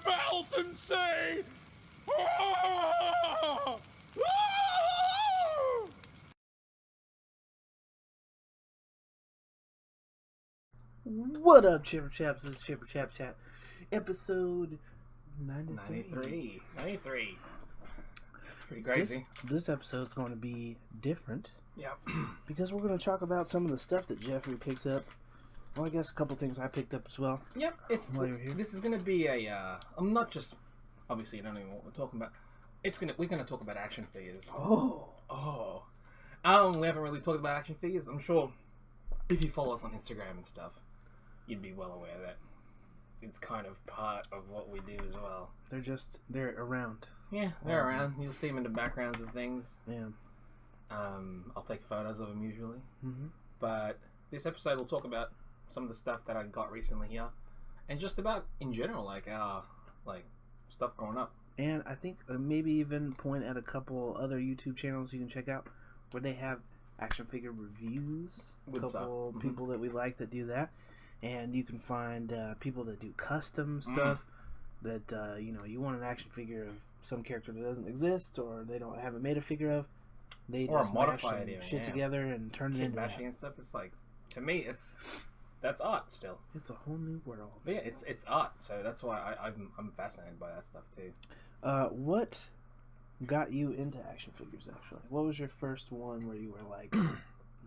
your mouth and say, "Ah! Ah!" What up, Chipper Chaps? This is Chipper Chap Chat, episode 93. 93. It's pretty crazy. This episode's going to be different. Yep. Because we're going to talk about some of the stuff that Jeffrey picked up. Well, I guess a couple things I picked up as well. Yep. While you're here. This is going to be a. I'm not just. Obviously, you don't know what we're talking about. We're going to talk about action figures. Oh. We haven't really talked about action figures. I'm sure if you follow us on Instagram and stuff, you'd be well aware that it's kind of part of what we do as well. They're around. Yeah, they're around. You'll see them in the backgrounds of things. Yeah. I'll take photos of them usually. Mm-hmm. But this episode will talk about some of the stuff that I got recently here, and just about in general, like stuff growing up. And I think maybe even point at a couple other YouTube channels you can check out where they have action figure reviews. A couple people that we like that do that. And you can find people that do custom stuff that, you want an action figure of some character that doesn't exist or they haven't made a figure of. They just modify it shit together and turn it into bashing and stuff. It's like, to me, that's art still. It's a whole new world. But yeah, it's art, so that's why I'm fascinated by that stuff too. What got you into action figures, actually? What was your first one where you were like,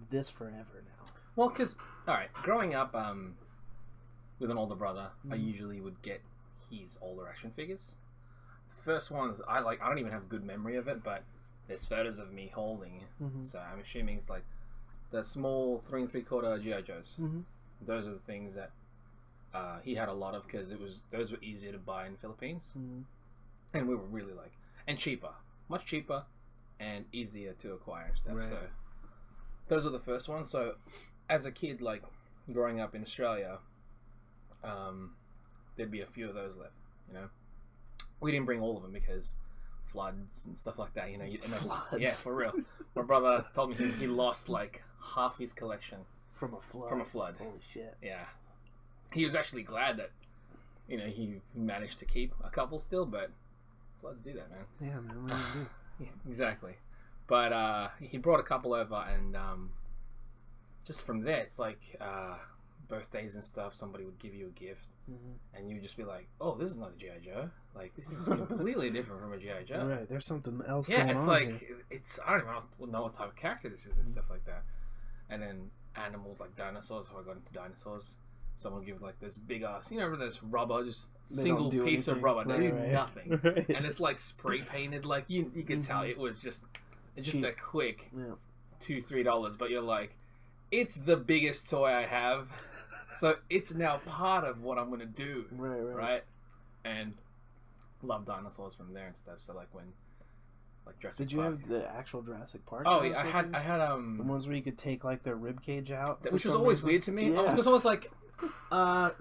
this forever now? Well, because, alright, growing up with an older brother, I usually would get his older action figures. The first ones, I don't even have a good memory of it, but there's photos of me holding, so I'm assuming it's like the small 3 3/4 G.I. Joes. Those are the things that he had a lot of, because those were easier to buy in the Philippines, and we were really and cheaper, much cheaper, and easier to acquire and stuff. Right. So those are the first ones. So as a kid, growing up in Australia, there'd be a few of those left. We didn't bring all of them because floods and stuff like that. Floods. Yeah, for real. My brother told me he lost half his collection from a flood. Holy shit. Yeah, he was actually glad that he managed to keep a couple still, but floods do that, man. Yeah, man. What do you do? Exactly. But he brought a couple over, and just from there, it's birthdays and stuff. Somebody would give you a gift, and you would just be like, "Oh, this is not a G.I. Joe. This is completely different from a G.I. Joe." Right. There's something else. Yeah, going it's on it's I don't even know what type of character this is and stuff like that. And then animals like dinosaurs. So I got into dinosaurs. Someone gives this big ass, this rubber, just single piece of rubber. They do nothing, and it's spray painted. You could tell it was just a quick $2-3, but you're like, it's the biggest toy I have, so it's now part of what I'm gonna do, right? And love dinosaurs from there and stuff. So when Jurassic Did you Park. have the actual Jurassic Park? Oh yeah, I had the ones where you could take their rib cage out, which was always weird to me. Yeah. I was always why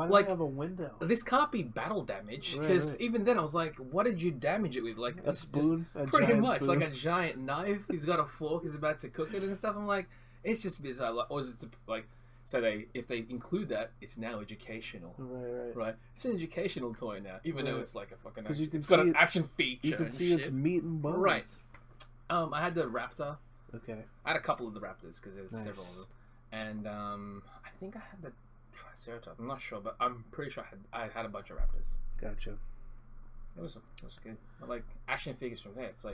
do they have a window? This can't be battle damage, because even then I was like, what did you damage it with? A spoon? Pretty much, spoon. a giant knife. He's got a fork, he's about to cook it and stuff. I'm like, it's just bizarre. Or is it so if they include that, it's now educational. Right. It's an educational toy now, even though it's a fucking action. It's got an action feature. You can see its meat and bones. Right. I had the Raptor. Okay. I had a couple of the Raptors, because there's several of them. And I think I had the Triceratops. I'm not sure, but I'm pretty sure I had a bunch of Raptors. Gotcha. It was good. But action figures from there, it's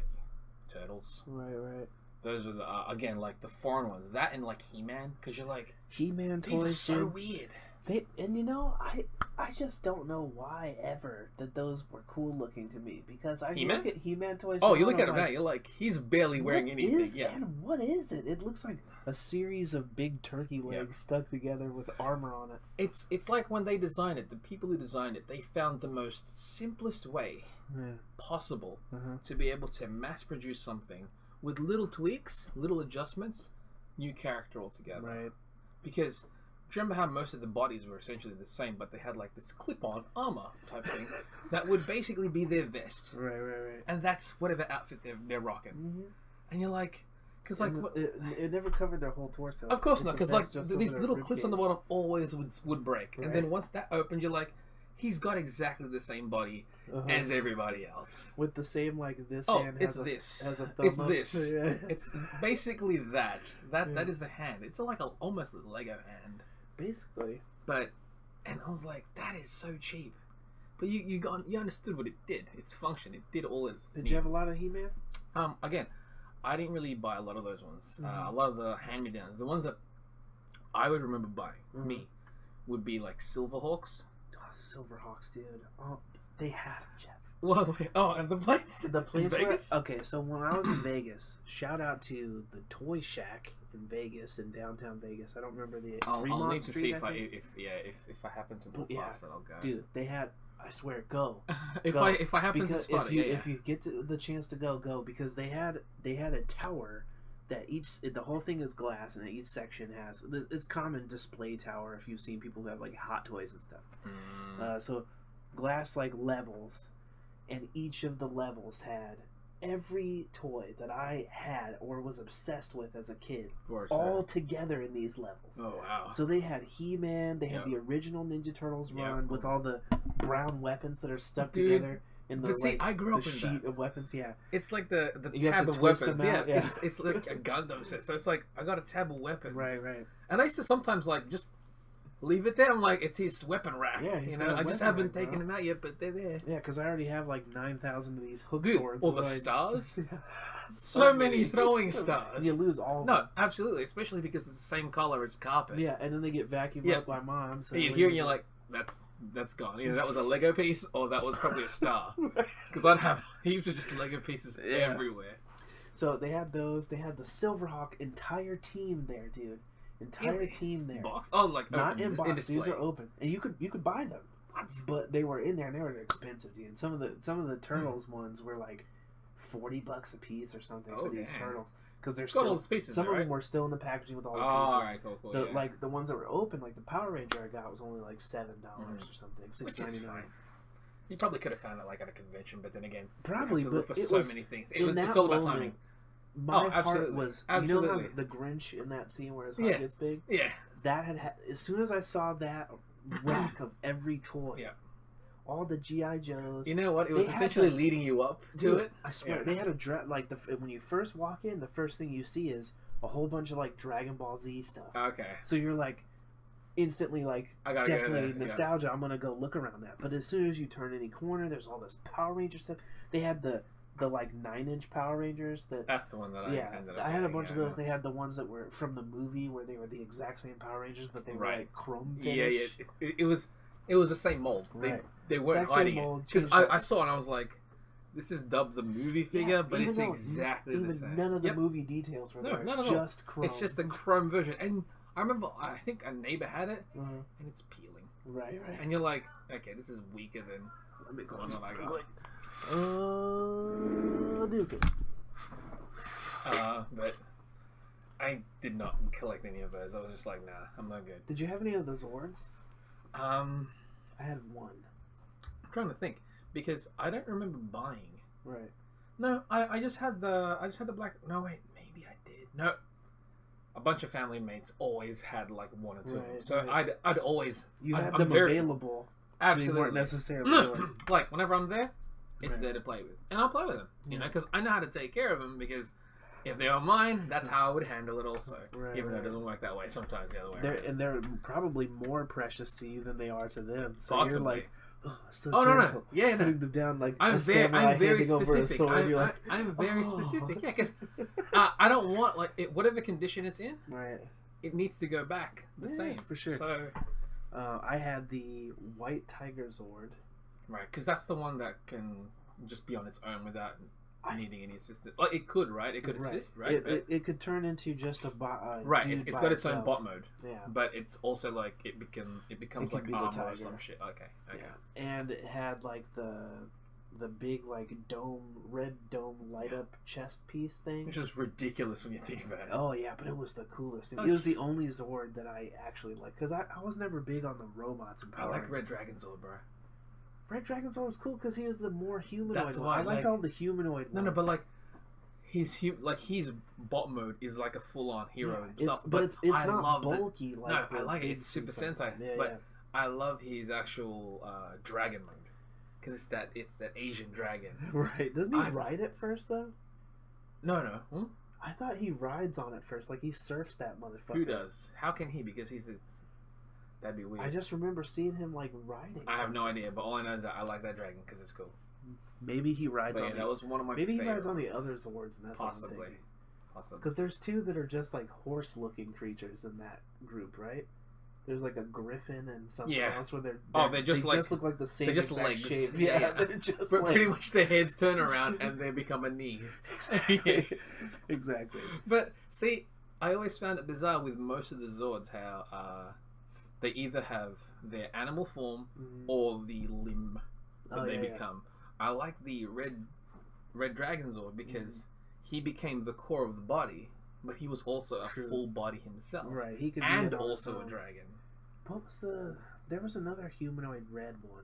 Turtles. Right. Those are the again the foreign ones. That and He-Man, because you're He-Man toys. These are so weird. I just don't know why ever that those were cool looking to me, because I He-Man? look at He-Man toys. Oh, you look at him now, you're he's barely wearing anything. And what is it? It looks like a series of big turkey legs stuck together with armor on it. It's like when they designed it, the people who designed it, they found the most simplest way possible to be able to mass produce something with little tweaks, little adjustments, new character altogether. Right. Because do you remember how most of the bodies were essentially the same, but they had this clip-on armor type thing that would basically be their vest. Right. And that's whatever outfit they're rocking. And you're because it never covered their whole torso. Of course not, because these little clips on the bottom always would break. Right. And then once that opened, you're he's got exactly the same body as everybody else. With the same, like, this Oh, hand it's has this. has a thumb It's up. this. Yeah. It's basically that. That is a hand. It's like almost a Lego hand. Basically. And I was like, that is so cheap. But you understood what it did. Its function. It did all it. Did you have a lot of He-Man? Again, I didn't really buy a lot of those ones. A lot of the hand-me-downs, the ones that I would remember buying, would be like Silverhawks. Oh, Silverhawks, dude. Oh, they had them, Jeff. Well, and the place The place in Vegas? where, okay, so when I was in Vegas, shout out to the Toy Shack in Vegas, in downtown Vegas. I don't remember the Fremont I'll need to Street, see if if I happen to walk past it, I'll go. Dude, they had. I swear, go. if go. I happen to spot it, if you get to the chance to go because they had a tower that the whole thing is glass, and each section has it's common display tower if you've seen people who have like Hot Toys and stuff. So glass like levels, and each of the levels had every toy that I had or was obsessed with as a kid, all together in these levels. Oh wow! So they had He-Man, they had the original Ninja Turtles run with all the brown weapons that are stuck together in the but see, I grew up in sheet that. of weapons. Yeah, it's like the You tab have to of twist weapons. them out, Yeah, yeah. it's like a Gundam set. So it's like I got a tab of weapons. right. And I used to sometimes like just leave it there. I'm like, it's his weapon rack. Yeah, you he's know, got a I just weapon haven't rack, taken bro. them out yet, but they're there. Yeah, because I already have like 9,000 of these hook Dude, swords. all the like, stars. Yeah. So many throwing stars. And you lose all of No, them. absolutely, especially because it's the same color as carpet. Yeah, and then they get vacuumed up by mom. So you hear and you're like, that's gone. Either that was a Lego piece or that was probably a star. Because I'd have heaps of just Lego pieces everywhere. So they had those. They had the Silverhawk entire team there, dude. Entire team there. Box? Oh, like not open, in box. display. These are open, and you could buy them. What? But they were in there, and they were expensive, dude. And some of the Turtles ones were like $40 a piece or something for these Turtles, because they're still all the pieces. Some of them were still in the packaging with all the pieces. All right, cool. The, like the ones that were open, like the Power Ranger I got was only like $7 or something, $6.99. You probably could have found it like at a convention, but then again, probably, you have to but look for it so was many things. in that It's all about moment, timing. My heart was, you know how Absolutely. the Grinch in that scene where his heart gets big? Yeah. That had as soon as I saw that rack of every toy, all the G.I. Joes. You know what? It was essentially leading you up to it. I swear, they had a like when you first walk in, the first thing you see is a whole bunch of like Dragon Ball Z stuff. Okay. So you're like instantly like definitely nostalgia. I'm gonna go look around that. But as soon as you turn any corner, there's all this Power Ranger stuff. They had the like 9-inch Power Rangers that's the one that I ended up I had a getting, bunch of those. They had the ones that were from the movie where they were the exact same Power Rangers, but they were like chrome finish. It was the same mold. Right. They weren't hiding it because I saw it and I was like, this is dubbed the movie figure, but it's exactly the same. None of the movie details were there. None at just all. chrome. It's just the chrome version. And I remember, I think a neighbor had it, and it's peeling. Right. And you're like, okay, this is weaker than the one that I got. Duke it. But I did not collect any of those. I was just like, nah, I'm not good. Did you have any of the Zords? I had one. I'm trying to think because I don't remember buying. Right. No, I just had the black. No, wait, maybe I did. No, a bunch of family mates always had like one or two of them. So I'd always had them available. Absolutely, they weren't necessarily like whenever I'm there, it's there to play with, and I'll play with them. You know, because I know how to take care of them. Because if they are mine, that's how I would handle it. Also, even though it doesn't work that way, sometimes the other way. They're probably more precious to you than they are to them. So Possibly. you're like, so no, yeah, putting them down like I'm very specific. Sword, I'm very specific. Yeah, because I don't want like whatever condition it's in. Right. It needs to go back the same for sure. So. I had the White Tiger Zord. Right, because that's the one that can just be on its own without needing any assistance. Like it could, right? It could assist, right? It could turn into just a bot. Right, it's got its own bot mode. Yeah, but it's also like it becomes like armor or some shit. Okay. Yeah. And it had like the big like red dome light up chest piece thing, which is ridiculous when you think about it. Oh yeah, but it was the coolest. It was the only Zord that I actually liked because I was never big on the robots and Power. I like Red Dragon Zord, bro. Red Dragon Zord was cool because he was the more humanoid. That's why I liked all the humanoid. No, but like his bot mode is like a full on hero himself. But it's not bulky. I like it. It's Super Sentai, but I love his actual dragon mode because it's that Asian dragon. Right? Doesn't he ride it first though? No. I thought he rides on it first, like he surfs that motherfucker. Who does? How can he? Because that'd be weird. I just remember seeing him like riding. I have no idea, but all I know is that I like that dragon because it's cool. Maybe he rides on. That was one of my. Maybe favorites. he rides on the other Zords, and that's possibly. Because there's two that are just like horse-looking creatures in that group, right? There's like a griffin and something else where they just look like the same exact legs. shape. Yeah, they're just but legs. pretty much their heads turn around and they become a knee. Exactly. Exactly. But see, I always found it bizarre with most of the Zords how they either have their animal form or the limb that they become. I like the red dragon Zord because he became the core of the body, but he was also a full body himself. Right, he could and be also a dragon. What was there was another humanoid red one.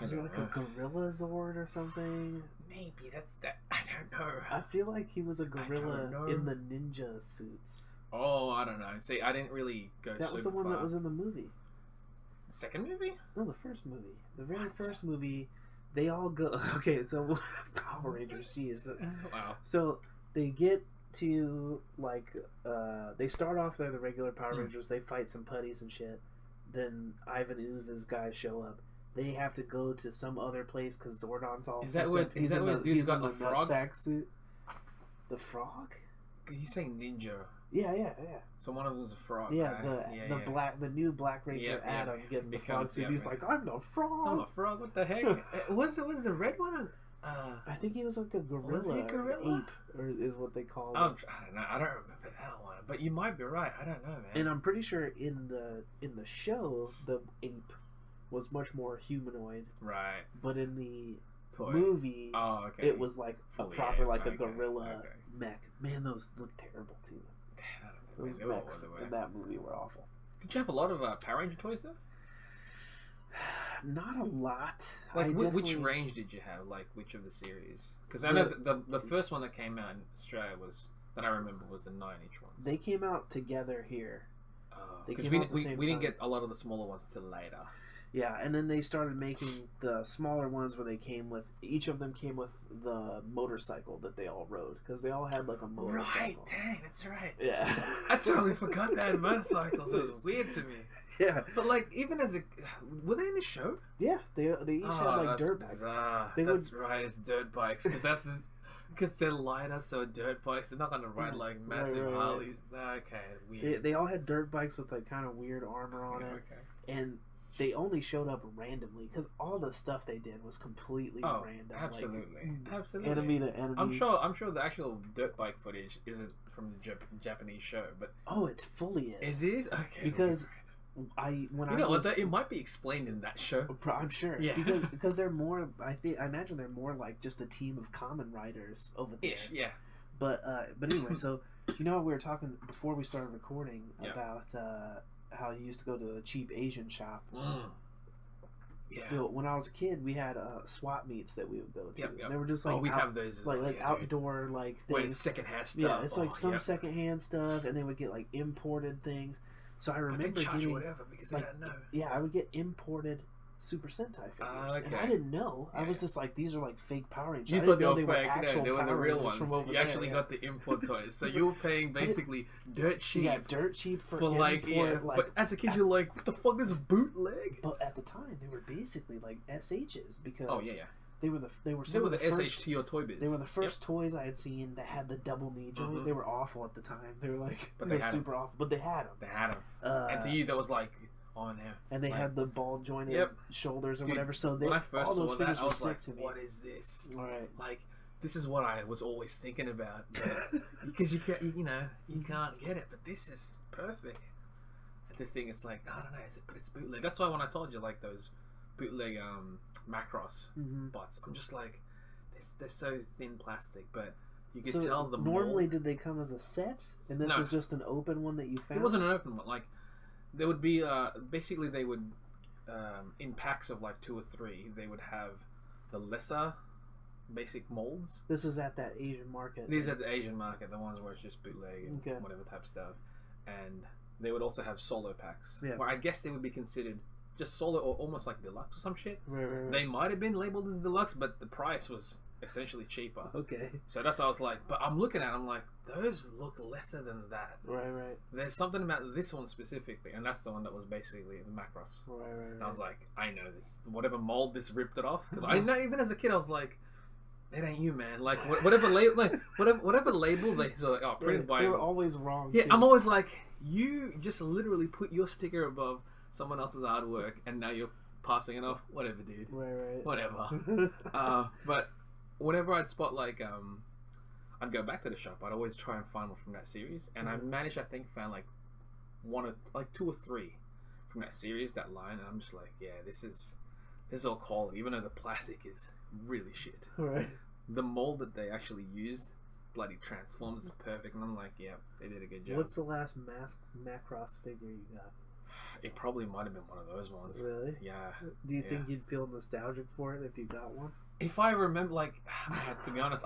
Was it like a gorilla Zord or something? Maybe that I don't know. I feel like he was a gorilla in the ninja suits. Oh, I don't know. See, I didn't really go. That was the one that was in the movie. The second movie? No, the first movie. The very first movie. They all go. Okay, so Power Rangers. Jeez. Wow. So they get to like they start off there the regular Power Rangers. They fight some putties and shit. Then Ivan Ooze's guys show up. They have to go to some other place because Zordon's all. Is that what dude's got the frog sack suit? The frog? You saying ninja? Yeah. So one of them's a frog. Yeah, right? the new Black Ranger Adam gets the frog suit. He's like, I'm the frog. I'm a frog. What the heck? was the red one? I think he was like a gorilla. Was he a gorilla? Ape, or is what they call it. I don't know. I don't remember that one. But you might be right. I don't know, man. And I'm pretty sure in the show, the ape was much more humanoid. Right. But in the movie, it was like a proper a gorilla mech. Man, those look terrible too. Those mechs in that movie were awful. Did you have a lot of Power Ranger toys though? Not a lot. Like which range did you have? Like which of the series? Because I know the first one that came out in Australia that I remember was the 9-inch one. They came out together here. Because we didn't get a lot of the smaller ones till later. Yeah, and then they started making the smaller ones where each of them came with the motorcycle that they all rode, because they all had like a motorcycle. Right, dang, that's right. Yeah. I totally forgot they had motorcycles. It was weird to me. Yeah. But like, even were they in the show? Yeah, they each had like dirt bikes. That's right, it's dirt bikes, because they're lighter, so dirt bikes, they're not going to ride like massive Harleys. Okay, weird. They all had dirt bikes with like kind of weird armor on it. Okay. And they only showed up randomly because all the stuff they did was completely random. Absolutely, like, absolutely. Enemy to enemy. I'm sure the actual dirt bike footage isn't from the Japanese show, but it fully is. It is okay because it might be explained in that show. I'm sure. Yeah. because they're more. I imagine they're more like just a team of common riders over there. Yeah. But anyway, so we were talking before we started recording about how you used to go to a cheap Asian shop. Yeah. So when I was a kid, we had swap meets that we would go to. Yep. They were just like we have those like outdoor like things. Wait, secondhand stuff. Yeah, it's like some secondhand stuff, and they would get like imported things. So I remember getting whatever because they don't know. Yeah, I would get imported Super Sentai figures, and I didn't know. I was just like, these are like fake Power Rangers. You thought they were fake? No, they were the real ones. You actually got the import toys, so you were paying basically dirt cheap. Yeah, dirt cheap for like import, But as a kid, you're like, what the fuck is a bootleg? But at the time, they were basically like SHs because they were the first, SH to your Toy Biz. They were the first toys I had seen that had the double knee joint. They were awful at the time. They were like, they were super awful, but they had them. They had them, and to you, that was like. Oh, no. And they had the ball jointed shoulders or whatever. So when I first all those saw figures that, I were was sick like, to me. what is this? All right. Like, this is what I was always thinking about. Because you can't get it. But this is perfect. And the thing is like, I don't know, but it's bootleg. That's why when I told you, like, those bootleg Macross bots, I'm just like, they're so thin plastic, but you could tell the normally did they come as a set? And this was just an open one that you found? It wasn't an open one. Like, there would be basically they would in packs of like 2 or 3 they would have the lesser basic molds. This is at that Asian market. These are the Asian market, the ones where it's just bootleg and whatever type stuff. And they would also have solo packs. Yeah. Where I guess they would be considered just solo or almost like deluxe or some shit. Right. They might have been labeled as deluxe, but the price was essentially cheaper. Okay. So that's what I was like. But I'm looking at it, I'm like, those look lesser than that. Right. There's something about this one specifically, and that's the one that was basically the Macross. Right. And I was like, I know this. Whatever mold this ripped it off. Because I know, even as a kid, I was like, that ain't you, man. Like, whatever label, whatever label they so like, oh, printed by. They were always wrong. Yeah, too. I'm always like, you just literally put your sticker above someone else's artwork, and now you're passing it off. Whatever, dude. Right. Whatever. But whenever I'd spot like, I'd go back to the shop. I'd always try and find one from that series, and I managed, I think, found like two or three from that series, that line, and I'm just like, yeah, this is all quality, even though the plastic is really shit. Right. The mold that they actually used bloody transforms perfect, and I'm like, yeah, they did a good job. What's the last Macross figure you got? It probably might have been one of those ones. Really? Yeah. Do you think you'd feel nostalgic for it if you got one? If I remember, like, to be honest,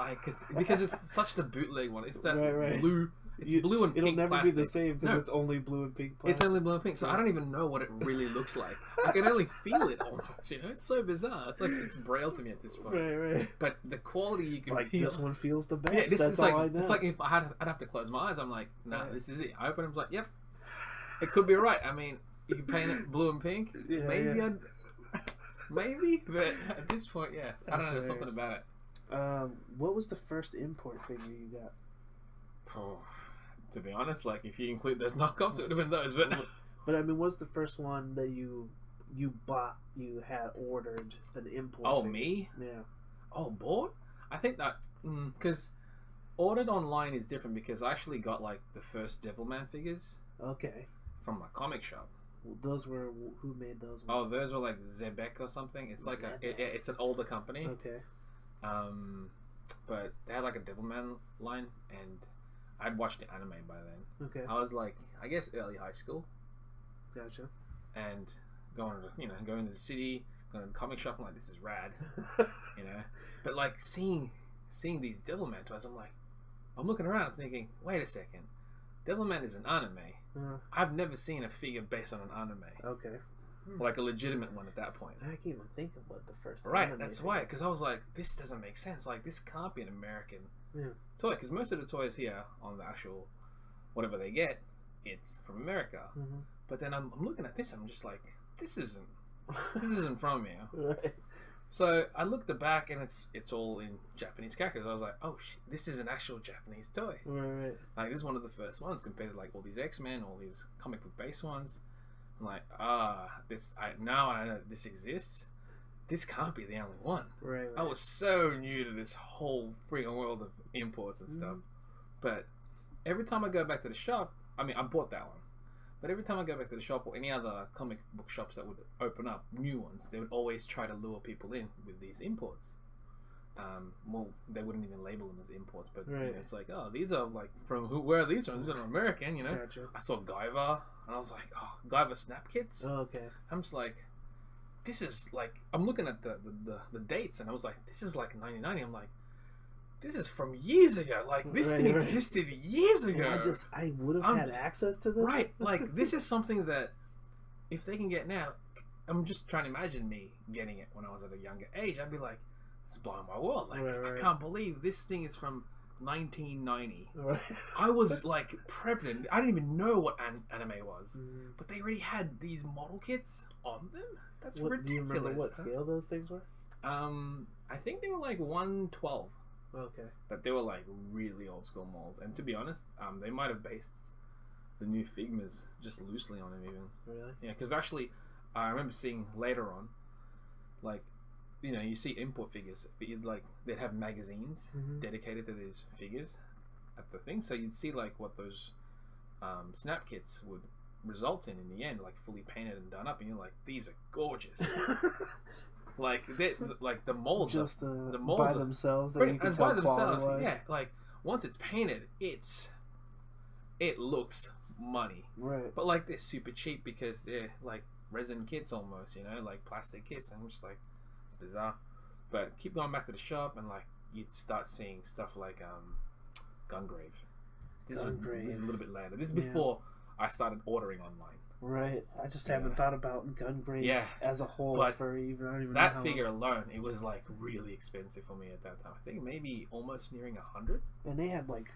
because it's such the bootleg one. It's that blue. It's blue and pink. It'll never plastic. be the same because it's only blue and pink plastic. It's only blue and pink, so I don't even know what it really looks like. I can only feel it almost. You know, it's so bizarre. It's like it's braille to me at this point. Right. But the quality you can like feel. This one feels the best. Yeah, this That's is like all I know. it's like if I'd have to close my eyes. I'm like, nah, this is it. I open it, I'm like, yep, it could be right. I mean, you can paint it blue and pink. Maybe, but at this point, yeah, I don't know. There's something about it. What was the first import figure you got? Oh, to be honest, like if you include those knockoffs, it would have been those. But I mean, what's the first one that you bought? You had ordered an import. Oh, figure? me? Yeah. Oh, bought? I think that because ordered online is different because I actually got like the first Devilman figures. Okay. From a comic shop. Those were who made those ones? Oh, those were like Zebek or something. It's like it's an older company. Okay. But they had like a Devilman line, and I'd watched the anime by then. Okay. I was like, I guess early high school. Gotcha. And going to the city, going to the comic shop. I'm like, this is rad. But like seeing these Devilman toys, I'm looking around, thinking, wait a second, Devilman is an anime. I've never seen a figure based on an anime. Okay. Like a legitimate one at that point. I can't even think of what the first. Right, that's why. Because I was like, this doesn't make sense. Like, this can't be an American toy. Because most of the toys here on the actual whatever they get, it's from America. Mm-hmm. But then I'm looking at this, and I'm just like, this isn't from here. Right. So I looked at the back, and it's all in Japanese characters. I was like, oh shit, this is an actual Japanese toy. Right. Like, this is one of the first ones compared to like all these X-Men, all these comic book based ones. I'm like, now I know that this exists. This can't be the only one. Right. I was so new to this whole freaking world of imports and stuff. But every time I go back to the shop, I mean, I bought that one. But every time I go back to the shop or any other comic book shops that would open up, new ones, they would always try to lure people in with these imports. Well, they wouldn't even label them as imports, but it's like, oh, these are like where are these from? These are American, Gotcha. I saw Guyver, and I was like, oh, Guyver snap kits. Oh, okay. I'm just like, this is like, I'm looking at the dates, and I was like, this is like 1990. I'm like, this is from years ago. Like, this thing existed years ago. I would have had access to this. Right. Like, this is something that if they can get now, I'm just trying to imagine me getting it when I was at a younger age. I'd be like, it's blowing my world. Like, I can't believe this thing is from 1990. Right. I was like prepped, and I didn't even know what anime was, but they already had these model kits on them. That's ridiculous. Do you remember what scale those things were? I think they were like 1/12. Okay. But they were like really old school molds, and to be honest, they might have based the new Figmas just loosely on them even. Really? Yeah, because actually, I remember seeing later on, like, you see import figures, but they'd have magazines dedicated to these figures at the thing, so you'd see like what those snap kits would result in the end, like fully painted and done up, and you're like, these are gorgeous. Like the molds, just the molds by themselves. It's by themselves. Yeah, like once it's painted, it looks money. Right. But like they're super cheap because they're like resin kits almost, like plastic kits. And I'm just like, it's bizarre. But keep going back to the shop, and like you'd start seeing stuff like Gungrave. This is a little bit later. This is before I started ordering online. Right. I just haven't thought about Gungrave as a whole but for even. I don't even that know how figure long. alone, it was like really expensive for me at that time. I think maybe almost nearing 100. And they had like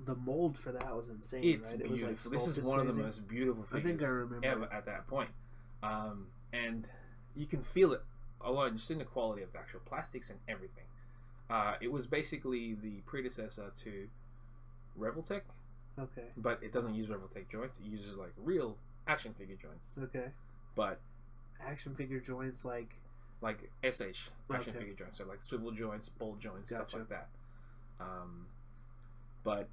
the mold for that was insane. It's right? beautiful. It was like This is one of the most beautiful I figures think I remember ever at that point. And you can feel it alone just in the quality of the actual plastics and everything. It was basically the predecessor to Revoltech, Okay. but it doesn't use Revoltech joints. It uses like real action figure joints. Okay. But Action figure joints like SH action Okay. figure joints, so like swivel joints, bolt joints, stuff Gotcha. like that. But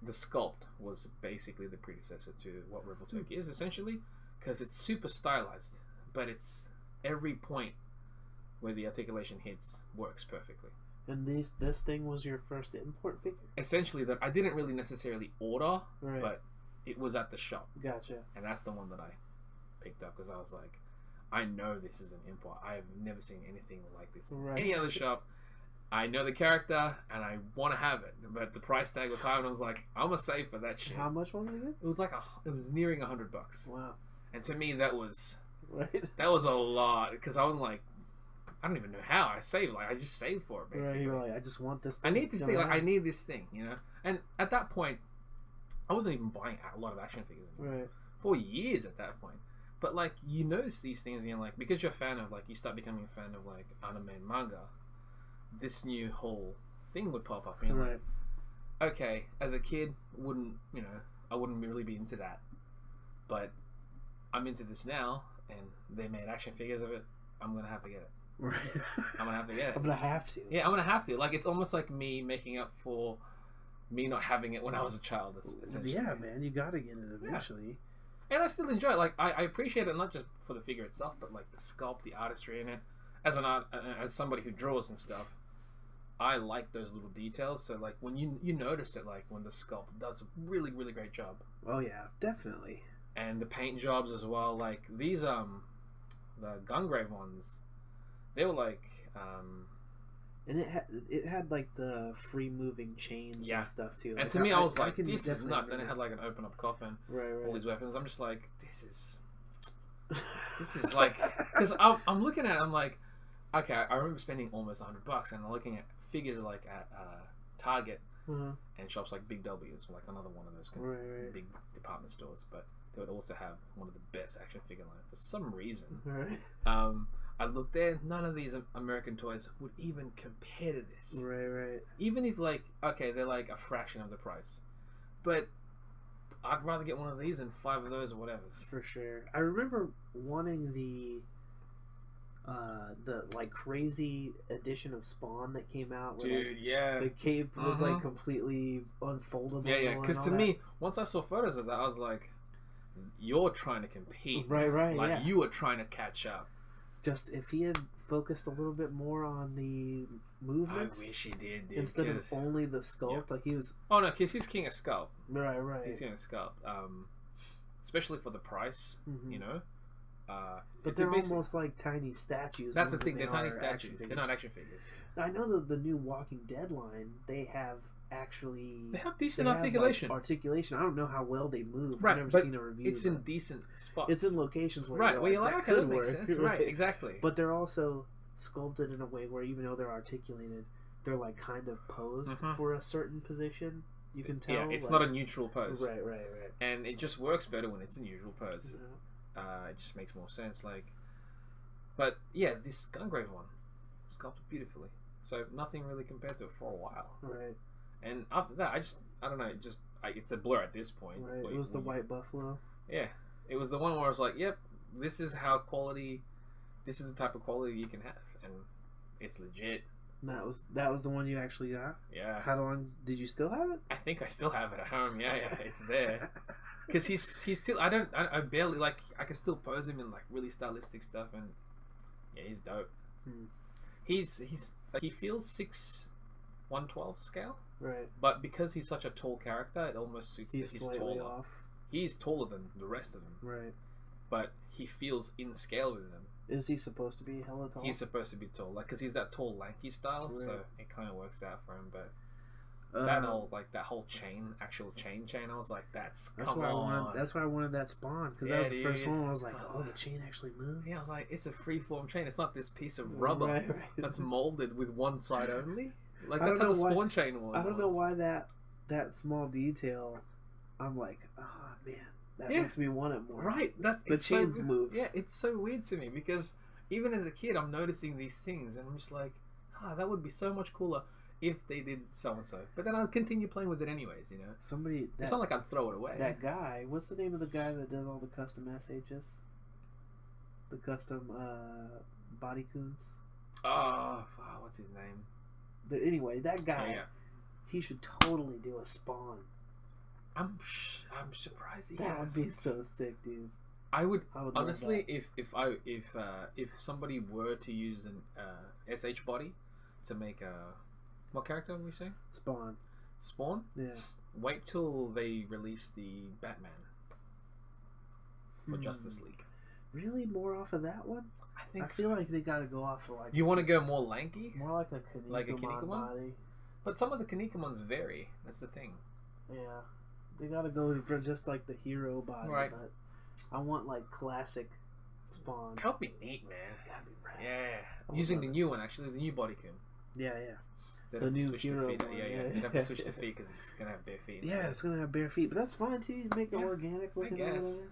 the sculpt was basically the predecessor to what Revoltech is essentially, because it's super stylized, but it's every point where the articulation hits works perfectly. and this thing was your first import figure? Essentially, that I didn't really necessarily order, Right. but it was at the shop, Gotcha. and that's the one that I picked up because I was like, I know this is an import. I have never seen anything like this in Right. any other shop. I know the character and I want to have it, but the price tag was high, and I was like, I'm gonna save for that shit. How much was it again? It was like it was nearing $100, Wow. and to me that was Right. a lot because I was like, I don't even know how I saved. Like I just saved for it Right. basically. You're like, I just want this I thing. need this to thing. come Like I out. need this thing, you know. And at that point, I wasn't even buying a lot of action figures anymore. Right. For years at that point. But like you notice these things, and you're like, because you're a fan of like, you start becoming a fan of like anime and manga. This new whole thing would pop up, and you're Right. like, okay, as a kid, I wouldn't really be into that, but I'm into this now, and they made action figures of it. I'm gonna have to get it. Right. I'm gonna have to get it. I'm gonna have to. Yeah, I'm gonna have to. Like, it's almost like me making up for me not having it when I was a child. Essentially. Yeah, man, you gotta get it eventually. And I still enjoy it. Like, I appreciate it not just for the figure itself, but like the sculpt, the artistry in it. As somebody who draws and stuff, I like those little details. So like when you notice it, like when the sculpt does a really really great job, Oh yeah, definitely. and the paint jobs as well. Like these the Gungrave ones, they were like And it had like the free moving chains Yeah. and stuff too. and Like, to me I was like, can this is definitely nuts. And it had remember. like an open up coffin, Right, all right. these weapons. I'm just like, this is like, because I'm looking at it, I'm like, okay, I remember spending almost $100, and I'm looking at figures like at Target Uh-huh. and shops like Big W's, like another one of those kind Right, of right. big department stores, but they would also have one of the best action figure line for some reason. Right, I looked there, none of these American toys would even compare to this. right, right. Even if like, okay, they're like a fraction of the price, but I'd rather get one of these than 5 of those or whatever. For sure. I remember wanting the like crazy edition of Spawn that came out. Where, Dude, yeah. like, the cape was Mhm. like completely unfoldable. Yeah, and because all to that. me, once I saw photos of that, I was like, you're trying to compete. Right, right, Like, yeah. you were trying to catch up. Just if he had focused a little bit more on the I movements wish he did, dude. instead of 'cause- only the sculpt, like he was Oh, no, because he's king of sculpt. right, right. He's king of sculpt. Especially for the price, Mhm. you know? But it's they're basic- almost like tiny statues. That's the more thing, than they're tiny are action statues. They're figures. not action figures. I know that the new Walking Dead line, they have actually They have decent they have, like, articulation. articulation. I don't know how well they move. Right, I've never but seen a review. It's but in decent spots. it's in locations where Right, where you're like, that okay, that could makes work. sense. Right, exactly. But they're also sculpted in a way where even though they're articulated, they're like kind of posed Mhm. for a certain position. You can tell. yeah, it's like, not a neutral pose. Right, right, right. And it just works better when it's a usual pose. Yeah. It just makes more sense. Like, but yeah, this Gungrave one sculpted beautifully. So nothing really compared to it for a while. Right, And after that, I don't know. It's a blur at this point. right. Where It was the you- White Buffalo. Yeah, it was the one where I was like, yep, this is how quality. This is the type of quality you can have, and it's legit. And that was the one you actually got. Yeah. How long did you still have it? I think I still have it at home. Yeah, it's there. Because he's still. I barely like. I can still pose him in like really stylistic stuff, and yeah, he's dope. Hmm. He's like, he feels 1/12 scale, Right. but because he's such a tall character, it almost suits He's that he's slightly taller. off. He's taller than the rest of them, Right. but he feels in scale with them. Is he supposed to be hella tall? He's supposed to be tall, like because he's that tall, lanky style, so Right. it kind of works out for him. But that whole chain, actual chain. I was like, that's why I wanted. That's why I wanted that Spawn, because that was the first one. I was like, oh, the chain actually moves. Yeah, I was like, it's a freeform chain. It's not this piece of rubber Right. that's molded with one side only. Like I that's how don't the know why- Spawn chain was. I don't know why that small detail. I'm like, oh man, that Yeah. makes me want it more. Right, that's The it's chains so, move. Yeah, it's so weird to me because even as a kid, I'm noticing these things, and I'm just like, that would be so much cooler if they did so and so. But then I'll continue playing with it anyways, you know. Somebody. It's not like I'd throw it away. That guy. What's the name of the guy that does all the custom SHs? The custom bodycoons. What's his name? But anyway, that guy. Oh, yeah. He should totally do a Spawn. I'm surprised he That would hasn't. be so sick, dude. I would love honestly, that. if somebody were to use an SH body to make a what character were we saying? Spawn. Yeah. Wait till they release the Batman for Justice League. Really, more off of that one? I I feel like they gotta go off of like. You want to go more lanky, more like a Kinekamon Like a Kinekamon? body. but some of the Kinekamons vary. That's the thing. Yeah, they gotta go for just like the hero body. Right. But I want like classic Spawn. That would be neat, man. That'd be rad. Yeah, would using love the it. new one actually, the new bodycoon. Yeah, yeah. They'd The have to new switch to hero feet. one, Yeah, yeah. they'd have to switch to feet because it's gonna have bare feet. Yeah, instead. it's gonna have bare feet, but that's fine too. You make it Yeah, organic looking. I or guess. whatever.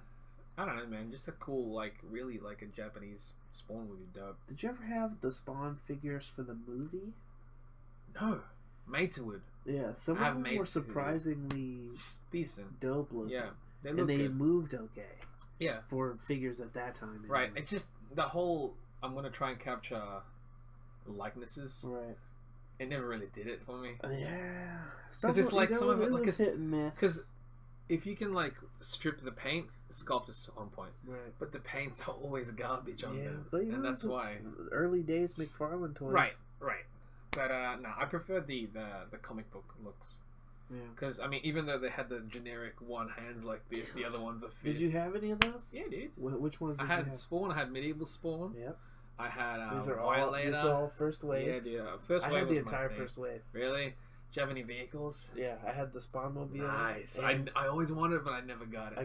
I don't know, man. Just a cool, like, really, like a Japanese Spawn would be dope. Did you ever have the Spawn figures for the movie? No, Matewood, Yeah, some I have of them were mates who- surprisingly decent. dope looking. Yeah, they and look they good. moved okay Yeah, for figures at that time. right. anyway. It's just the whole. I'm gonna try and capture likenesses. Right. It never really did it for me. Yeah. Because it's like some of it, like, was hit and miss. because if you can like strip the paint, the sculpt is on point. Right. But the paint's always garbage on Yeah, them, but you and know, that's why. early days McFarlane toys. Right. But no, I prefer the comic book looks. Yeah. Because I mean, even though they had the generic one hands like this, the other ones are fist. Did you have any of those? Yeah, dude. Which ones I did you had have? Spawn. I had Medieval Spawn. Yep. I had These are Violator. These are all first wave. Yeah, dude. First I wave had was the my entire thing. first wave. Really? Do you have any vehicles? Yeah, I had the Spawnmobile. Nice. and I always wanted it, but I never got it.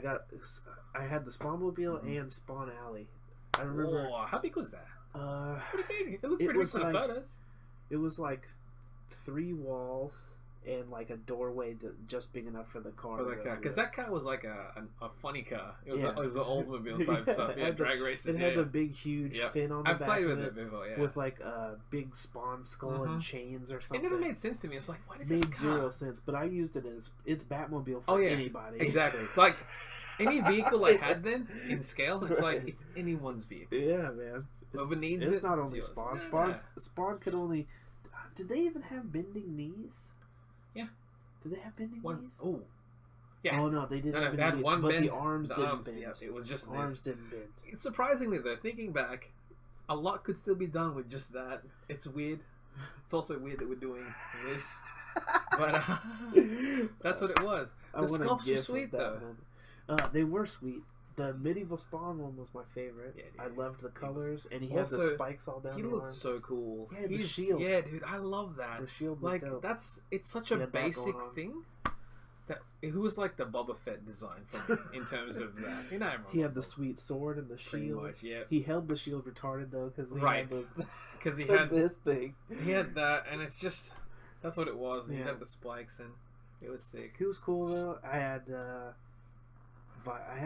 I had the Spawnmobile and Spawn Alley. I remember. Whoa, how big was that? Uh, Pretty big. It looked It pretty big was for the like- photos. it was like 3 walls and like a doorway just big enough for the car. For that car, because that car was like a funny car. It was Yeah. it was an Oldsmobile type Yeah, stuff. it Yeah, had the- drag races. It had yeah. the big, huge Yeah. fin on the I've back played of with it, it before. Yeah. with like a big Spawn skull and Mhm. chains or It something. never made sense to me. It's like, why It does it made have a car? zero sense, but I used it as it's Batmobile for Oh, yeah. anybody. Exactly. Like any vehicle I had then in scale, it's like Right. it's anyone's vehicle. Yeah, man. Whoever needs It's it, not only yours. Spawn. Yeah. Spawn could only. Did they even have bending knees? Yeah. Did they have bending One. knees? Oh. Yeah. Oh no, they didn't No, have they bending had knees, one but bend. the arms didn't bend. Yeah, it was just Arms this. didn't bend. It's surprisingly though, thinking back, a lot could still be done with just that. It's weird. It's also weird that we're doing this, but that's what it was. I The want a sculpts were gif of sweet that though. moment. They were sweet. The medieval Spawn one was my favorite. Yeah, dude. I loved the He was- colors, and he had the Also, spikes all down He the looked arm. so cool. Yeah, the He's- shield. Yeah, dude, I love that. The shield was Like dope. it's such He a had that basic going on. thing. That who was like the Boba Fett design for me in terms of that. You know, everyone He had loved the Boba sweet sword and the pretty shield. much, yeah. He held the shield retarded though, because he Right. had Because he the, had this thing. he had that, and it's just that's what it was. And He Yeah. had the spikes, and it was sick. He was cool though. I had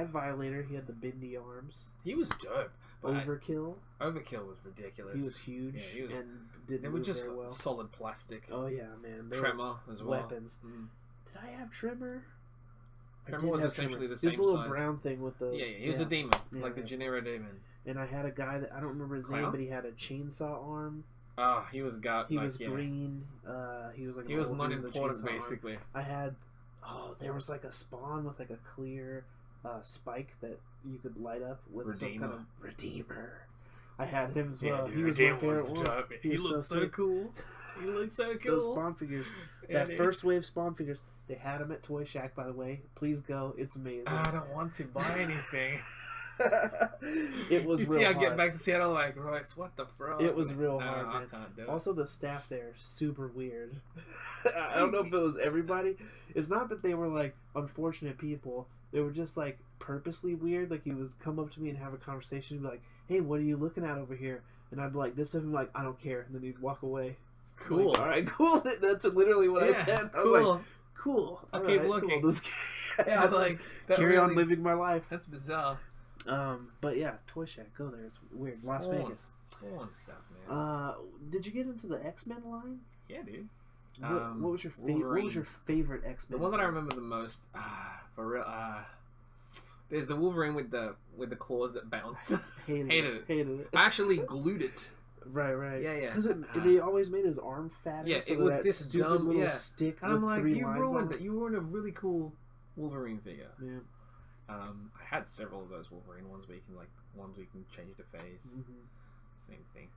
Violator. He had the bendy arms. He was dope. But Overkill. Overkill was ridiculous. He was huge Yeah, he was- and didn't They were move just very well. solid plastic. Oh yeah, man. They were Tremor as well. weapons. Mm. Did I have Tremor? I Tremor did was have essentially the His same little size. brown thing with the Yeah, he was a demon, Yeah, like the yeah. Genera demon. And I had a guy that I don't remember his name, Clown? but he had a chainsaw arm. Ah, he was He like, was yeah. green. He was like He an was old not dude with a important, chainsaw arm. basically. I had there was like a Spawn with like a clear spike that you could light up with some kind of Redeemer. I had him as well. dude, He was my Redeemer favorite was one. dope. He was looked so sick. cool. He looked so cool. Those Spawn figures, Yeah, that dude. first wave Spawn figures, they had them at Toy Shack. By the way, please go. It's amazing. I don't want to buy anything. It was You real see, I hard. get back to Seattle like, Royce, what the fuck? It was real no, hard, man. I can't do it. Also, the staff there, super weird. I don't know if it was everybody. It's not that they were, like, unfortunate people. They were just, like, purposely weird. Like, he would come up to me and have a conversation and be like, hey, what are you looking at over here? And I'd be like, this stuff. And be like, I don't care. And then he'd walk away. Cool. Like, all right, cool. That's literally what I said. I was like, cool. I'll All keep right, looking. Cool. Yeah, like, that carry on really- living my life. That's bizarre. But yeah, Toy Shack, go there. It's weird. Las Spawn. Vegas. Spawn stuff, man. Did you get into the X-Men line? Yeah, dude. What was your favorite? What Wolverine. was your favorite X-Men? The one that I remember the most, for real, there's the Wolverine with the claws that bounce. Hated it. I actually glued it. Right. Yeah. Because they always made his arm fatter. Yeah, so it was that this stupid dumb little stick And I'm with like, 3 you lines ruined on it. You ruined a really cool Wolverine figure. Yeah. I had several of those Wolverine ones where you can change the face. Mm-hmm. Same thing.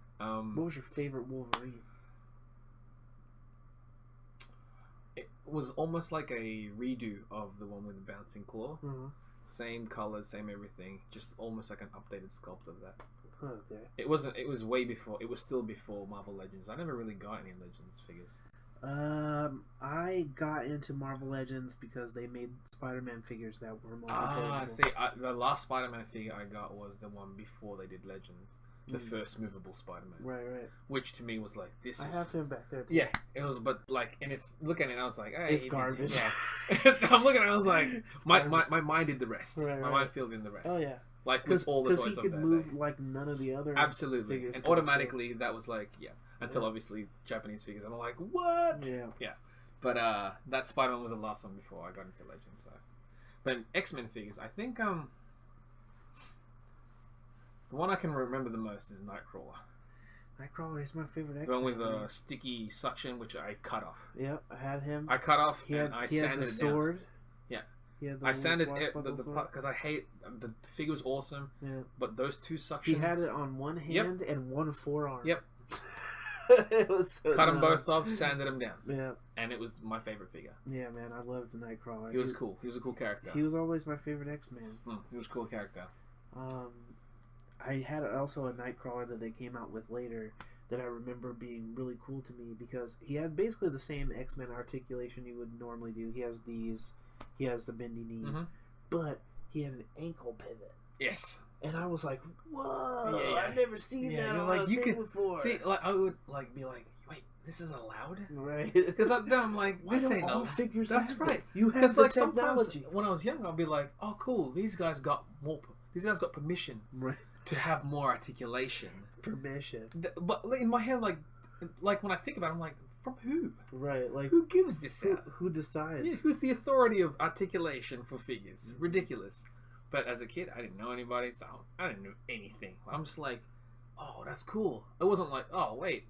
What was your favorite Wolverine? It was almost like a redo of the one with the bouncing claw. Mm-hmm. Same colors, same everything. Just almost like an updated sculpt of that. Okay. It wasn't. It was way before. It was still before Marvel Legends. I never really got any Legends figures. I got into Marvel Legends because they made Spider-Man figures that were more See, the last Spider-Man figure I got was the one before they did Legends. The first movable Spider-Man. Right. Which to me was like, this is... I have him back there too. Yeah, it was, but like, and it's, looking at it, I was like, hey, It's garbage. Yeah. I'm looking at it, I was like, my mind did the rest. Right. My mind filled in the rest. Oh yeah. Like with all the toys Because he of could that move day. like none of the other Absolutely. figures And could, automatically that was like, yeah. Until obviously Japanese figures. And I'm like, what? Yeah. But that Spider-Man was the last one before I got into Legends. So. But X-Men figures, I think the one I can remember the most is Nightcrawler. Nightcrawler is my favorite X-Men. The one with the sticky suction, which I cut off. Yep, I had him. I cut off he had, and I he had sanded the it down. sword. Yeah. He had the I little sanded swashbuckle sword. because I hate the figure was awesome. Yeah. But those two suctions. He had it on one hand and one forearm. Yep. It was so Cut them dumb. both off, sanded them down. Yeah. And it was my favorite figure. Yeah, man, I loved the Nightcrawler. He was cool. He was a cool character. He was always my favorite X-Man. He was a cool character. I had also a Nightcrawler that they came out with later that I remember being really cool to me because he had basically the same X-Men articulation you would normally do. He has the bendy knees, but he had an ankle pivot. Yes. And I was like, whoa, Yeah. I've never seen that on like, a you thing can before. see, like, I would like be like, wait, this is allowed? Right. Because I'm like, Why this don't ain't all no figures That's have right. this? You have Because the like technology. sometimes when I was young, I'd be like, oh cool, these guys got permission Right. to have more articulation. Permission. But in my head, like when I think about it, I'm like, from who? Right. Like Who gives this out? who decides? Yeah, who's the authority of articulation for figures? Ridiculous. But as a kid, I didn't know anybody, so I didn't know anything. I'm just like, oh, that's cool. It wasn't like, oh, wait,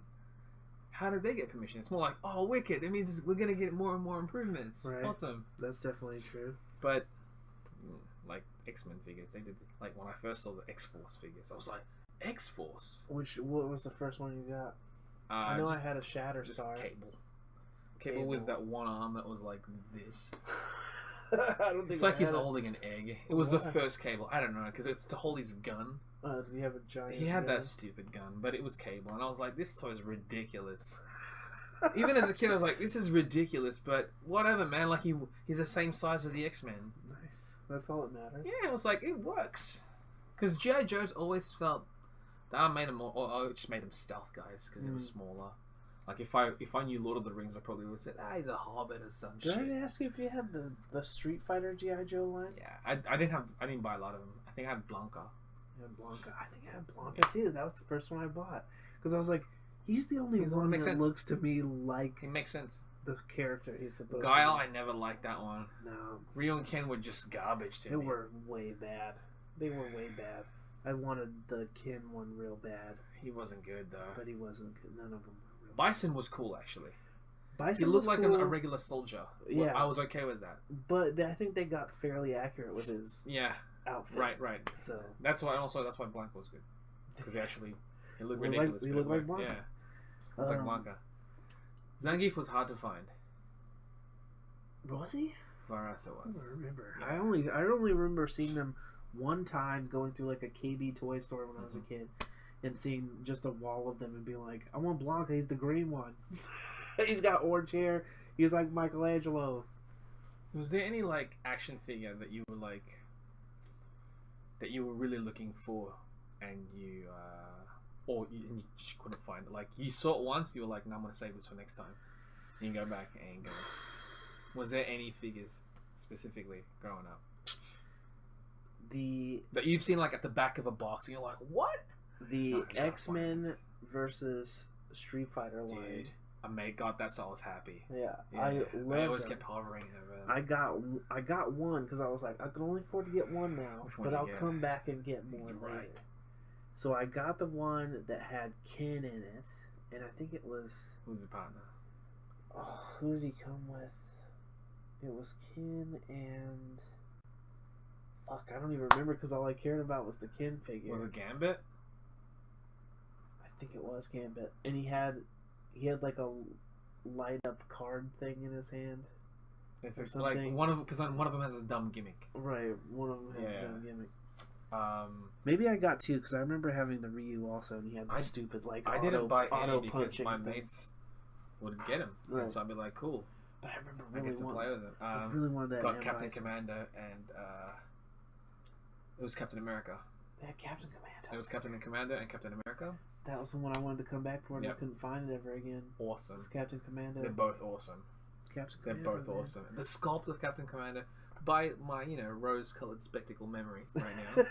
how did they get permission? It's more like, oh, wicked. That means we're going to get more and more improvements. Right. Awesome. That's definitely true. But, like, X-Men figures, they did, like, when I first saw the X-Force figures, I was like, X-Force? What was the first one you got? I know I had a Shatterstar. Cable with that one arm that was like this. I don't think It's like I he's had it. holding an egg. It was the first Cable. I don't know, because it's to hold his gun. Do you have a giant? He had gun? that stupid gun, but it was Cable, and I was like, this toy is ridiculous. Even as a kid, I was like, this is ridiculous, but whatever, man. Like, he's the same size as the X-Men. Nice. That's all that matters. Yeah, it was like, it works. Because G.I. Joe's always felt that I made him, or I just made him stealth guys, because he was smaller. Like, if I knew Lord of the Rings, I probably would have said, he's a hobbit or some shit. Did I ask you if you had the Street Fighter G.I. Joe line? Yeah, I didn't buy a lot of them. I think I had Blanca. You had Blanca. I think I had Blanca too. That was the first one I bought. Because I was like, he's the only one that sense. looks to me like It makes sense. the character he's supposed Guile, to I never liked that one. be. No. Ryu and Ken were just garbage to They me. were way bad. They were way bad. I wanted the Ken one real bad. He wasn't good, though. But he wasn't good. None of them were real Bison was cool, actually. Bison He looked was like cool, a regular soldier. Yeah. I was okay with that. but I think they got fairly accurate with his Yeah, outfit. right. So That's why Blanca was good. Because he looked He ridiculous. he but looked it like worked. Blanca. Yeah, it's like Blanca. Zangief was hard to find. Was he? For us, it I was. don't remember. Yeah. I only remember seeing them one time going through like a KB toy store when I was a kid and seeing just a wall of them and being like, I want Blanca, he's the green one. He's got orange hair. He's like Michelangelo. Was there any like action figure that you were like that you were really looking for and you just couldn't find it? Like you saw it once, you were like, no, I'm gonna save this for next time. And you go back and go. Was there any figures specifically growing up that you've seen like at the back of a box and you're like, what? The X-Men versus Street Fighter line. Dude, I got that, so I was happy. Yeah. I always kept hovering over them. I got one because I was like, I can only afford to get one now, but I'll come back and get more later. So I got the one that had Ken in it, and I think it was... Who's the partner? Oh, who did he come with? It was Ken and... Fuck, I don't even remember because all I cared about was the Ken figure. Was it Gambit? I think it was Gambit. And he had like a light up card thing in his hand. It's like one of them has a dumb gimmick. Right, one of them has a dumb gimmick. Maybe I got two because I remember having the Ryu also, and he had the stupid like I didn't buy auto any because my thing. Mates would get him, and so I'd be like, cool. But I remember I get to play with him. I really wanted that. Got Captain Commando and it was Captain America. They had Captain Commando. It was Captain Commando and Captain America. That was the one I wanted to come back for, and I couldn't find it ever again. Awesome. It's Captain Commando. They're both awesome. They're both awesome. The sculpt of Captain Commando, by my rose-colored spectacle memory right now,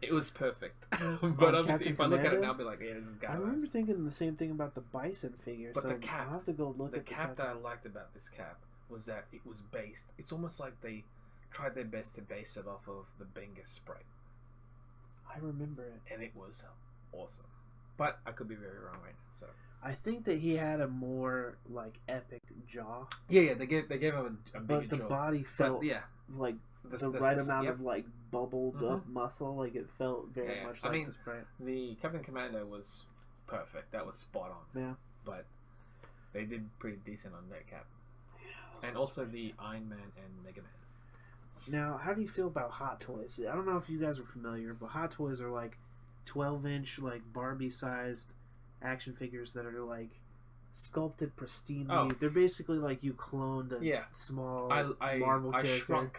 it was perfect. But obviously, if I look at it now, I'll be like, yeah, this is guy. I remember thinking the same thing about the Bison figure. But so the cap, I'll have to go look the at cap that I liked about this cap was that it was based. It's almost like they tried their best to base it off of the Bengus Sprite. I remember it, and it was awesome. But I could be very wrong right now. So I think that he had a more like epic jaw. Yeah. They gave him a bigger but the jaw. body felt like the right amount of like bubbled up muscle. Like it felt very much like the Sprite. The Captain Commando was perfect. That was spot on. Yeah. But they did pretty decent on that cap. And also the Iron Man and Mega Man. Now, how do you feel about Hot Toys? I don't know if you guys are familiar, but Hot Toys are like 12-inch, like Barbie-sized action figures that are like sculpted pristinely. Oh. They're basically like you cloned a small Marvel character.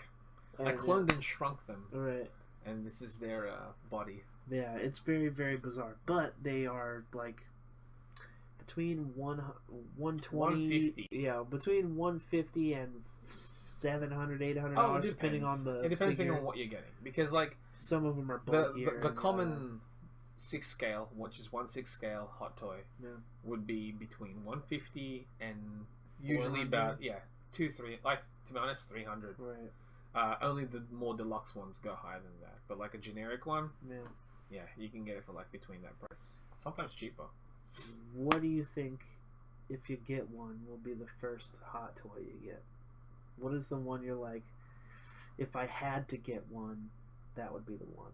I cloned and shrunk them. Right. And this is their body. Yeah, it's very, very bizarre. But they are like between 120, between 150 and $700, $800, depending on the. It depends on what you're getting, because like some of them are bulkier. The common 6 scale, which is 1/6 scale hot toy, would be between 150 and usually about 2-3. Like to be honest, 300. Right. Only the more deluxe ones go higher than that, but like a generic one, you can get it for like between that price. Sometimes cheaper. What do you think, if you get one, will be the first hot toy you get? What is the one you're like, if I had to get one, that would be the one?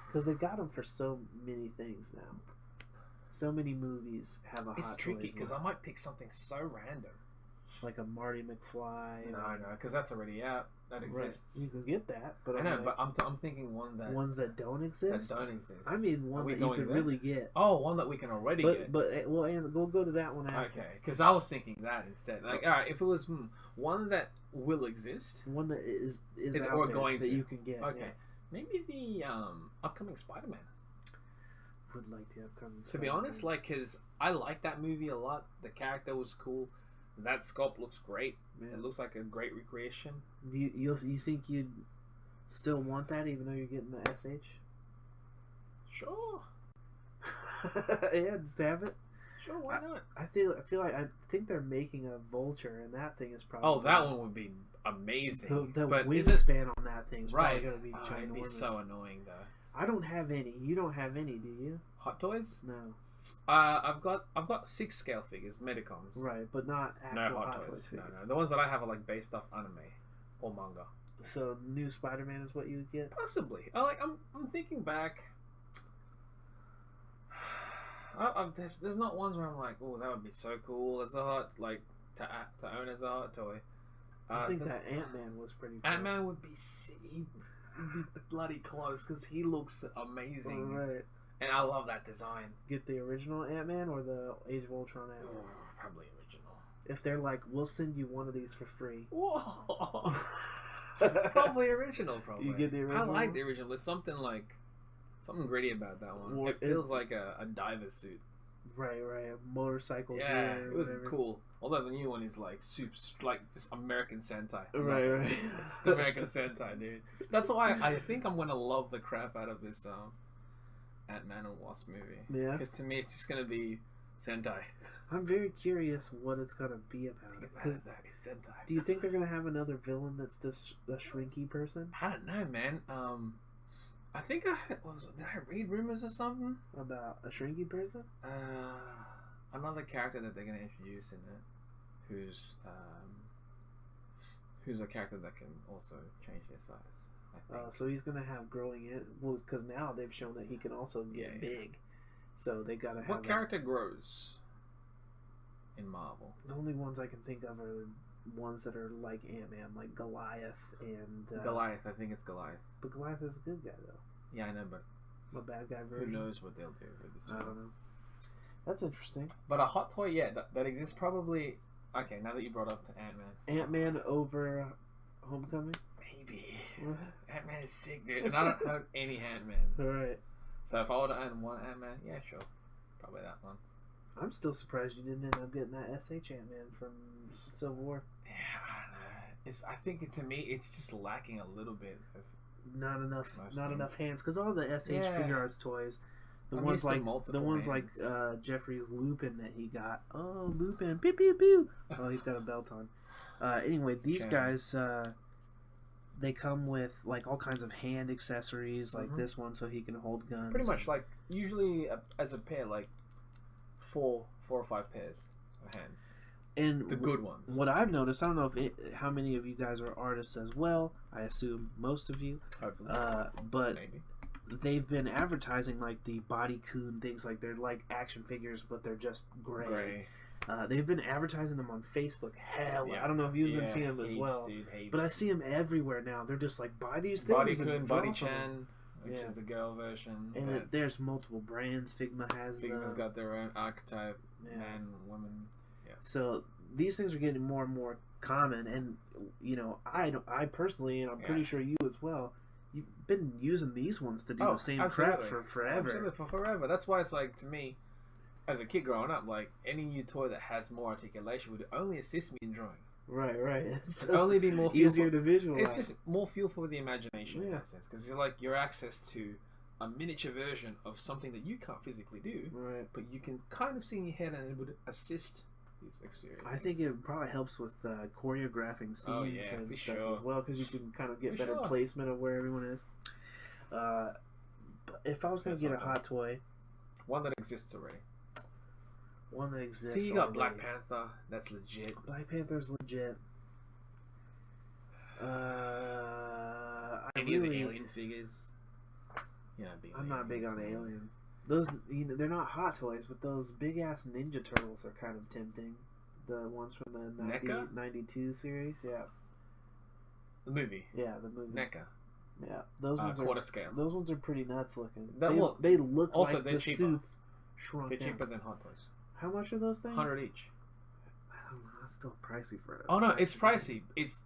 Because they got them for so many things now. So many movies have a hot toy. It's tricky because I might pick something so random. Like a Marty McFly. No, because that's already out. That exists. Right. You can get that, but I know. But I'm thinking ones that don't exist. That don't exist. I mean, one that you could really get. Oh, one that we can already get. But we'll go to that one after. Okay, because I was thinking that instead. Like, all right, if it was one that will exist, one that is out or there going that to. you can get. Okay, maybe the upcoming Spider-Man. Would like the upcoming. To be honest, like, because I like that movie a lot. The character was cool. That sculpt looks great. Man. It looks like a great recreation. You think you'd still want that even though you're getting the SH? Sure. Yeah, just have it. Sure, why not? I think they're making a Vulture, and that thing is probably. Oh, that one would be amazing. The wingspan on that thing is probably going to be ginormous. It'd be so annoying though. I don't have any. You don't have any, do you? Hot toys? No. I've got 6 scale figures, Medicoms. Right, but not actual hot toys. No. The ones that I have are like based off anime or manga. So new Spider-Man is what you would get? Possibly. I'm thinking back. There's not ones where I'm like, oh, that would be so cool as a hot to own as a hot toy. I think that Ant-Man was pretty cool. Ant-Man would be sick. be bloody close because he looks amazing. Right. And I love that design. Get the original Ant-Man or the Age of Ultron Ant-Man? Probably original. If they're like, we'll send you one of these for free. Whoa. Probably original, probably. You get the original? I like the original. There's something gritty about that one. Well, it feels like a diver suit. Right. A motorcycle. Yeah, gear, it was whatever. cool. Although the new one is like super, like just American Sentai. Right. It's just American Sentai, dude. That's why I think I'm gonna love the crap out of this Ant-Man and Wasp movie. Yeah. Because to me, it's just gonna be Sentai. I'm very curious what it's gonna be about. Because It's Sentai. do you think they're gonna have another villain that's just a shrinky person? I don't know, man. I think did I read rumors or something About a shrinky person? Another character that they're gonna introduce in it, who's a character that can also change their size. I think. So he's gonna have growing in. Well, because now they've shown that he can also get big. So they gotta have. What character grows in Marvel? The only ones I can think of are ones that are like Ant-Man, like Goliath and Goliath. I think it's Goliath. But Goliath is a good guy though. Yeah, I know, but A bad guy who version. knows what they'll do with this? I don't know. That's interesting. But a hot toy, yeah, that exists probably. Okay, now that you brought up to Ant-Man. Ant-Man over Homecoming. Maybe. What? Ant-Man is sick, dude, and I don't have any Ant-Mans. All right. So if I were to own one Ant-Man, yeah, sure, probably that one. I'm still surprised you didn't end up getting that SH Ant-Man from Civil War. Yeah, I don't know. I think to me, it's just lacking a little bit of. Not enough Most things. hands, because all the SH Yeah. Figure Arts toys, the I'm ones used to like multiple hands. Jeffrey's Lupin that he got. Oh, Lupin, pew pew pew. Oh, he's got a belt on. Anyway, these Chap. guys, they come with like all kinds of hand accessories, like this one, so he can hold guns. Pretty much like usually as a pair, like four or five pairs of hands. And The good ones. What I've noticed, I don't know how many of you guys are artists as well. I assume most of you. Hopefully. But Maybe. they've been advertising like the Body Coon things, like they're like action figures, but they're just gray. They've been advertising them on Facebook. Hell, Yeah. I don't know if you've been Yeah, seeing them as heaps, well. dude, heaps. But I see them everywhere now. They're just like, buy these things. Body and Coon, drop Body 'em. Chan, which Yeah. is the girl version. And but there's multiple brands. Figma has Figma's them. got their own archetype, Yeah. man, woman. So these things are getting more and more common, and I personally, and I'm pretty sure you as well, you've been using these ones to do the same crap for forever. Absolutely, for forever. That's why it's like, to me, as a kid growing up, like any new toy that has more articulation would only assist me in drawing. Right. It's It'd only be more easier to visualize. It's just more fuel for the imagination in Yeah. that sense, because you're like your access to a miniature version of something that you can't physically do, Right. but you can kind of see in your head, and it would assist these exterior. I think it probably helps with choreographing scenes and for stuff sure. as well, because you can kind of get For better sure. placement of where everyone is. But if I was going to get a hot toy, one that exists already. one that exists. See, you got already. Black Panther. That's legit. Black Panther's legit. Any of the Alien figures. You're not big on I'm not big on aliens, man. Alien. Those, they're not hot toys, but those big ass Ninja Turtles are kind of tempting. The ones from the NECA? 92 series, yeah. The movie. Yeah, the movie. NECA. Yeah, those ones Quarter are scale. those ones are pretty nuts looking. That they, will- they look also, like they're the cheaper. suits shrunk They're down. cheaper than Hot Toys. How much are those things? 100 each. I don't know. That's still pricey for it. Oh no, it's pricey. It's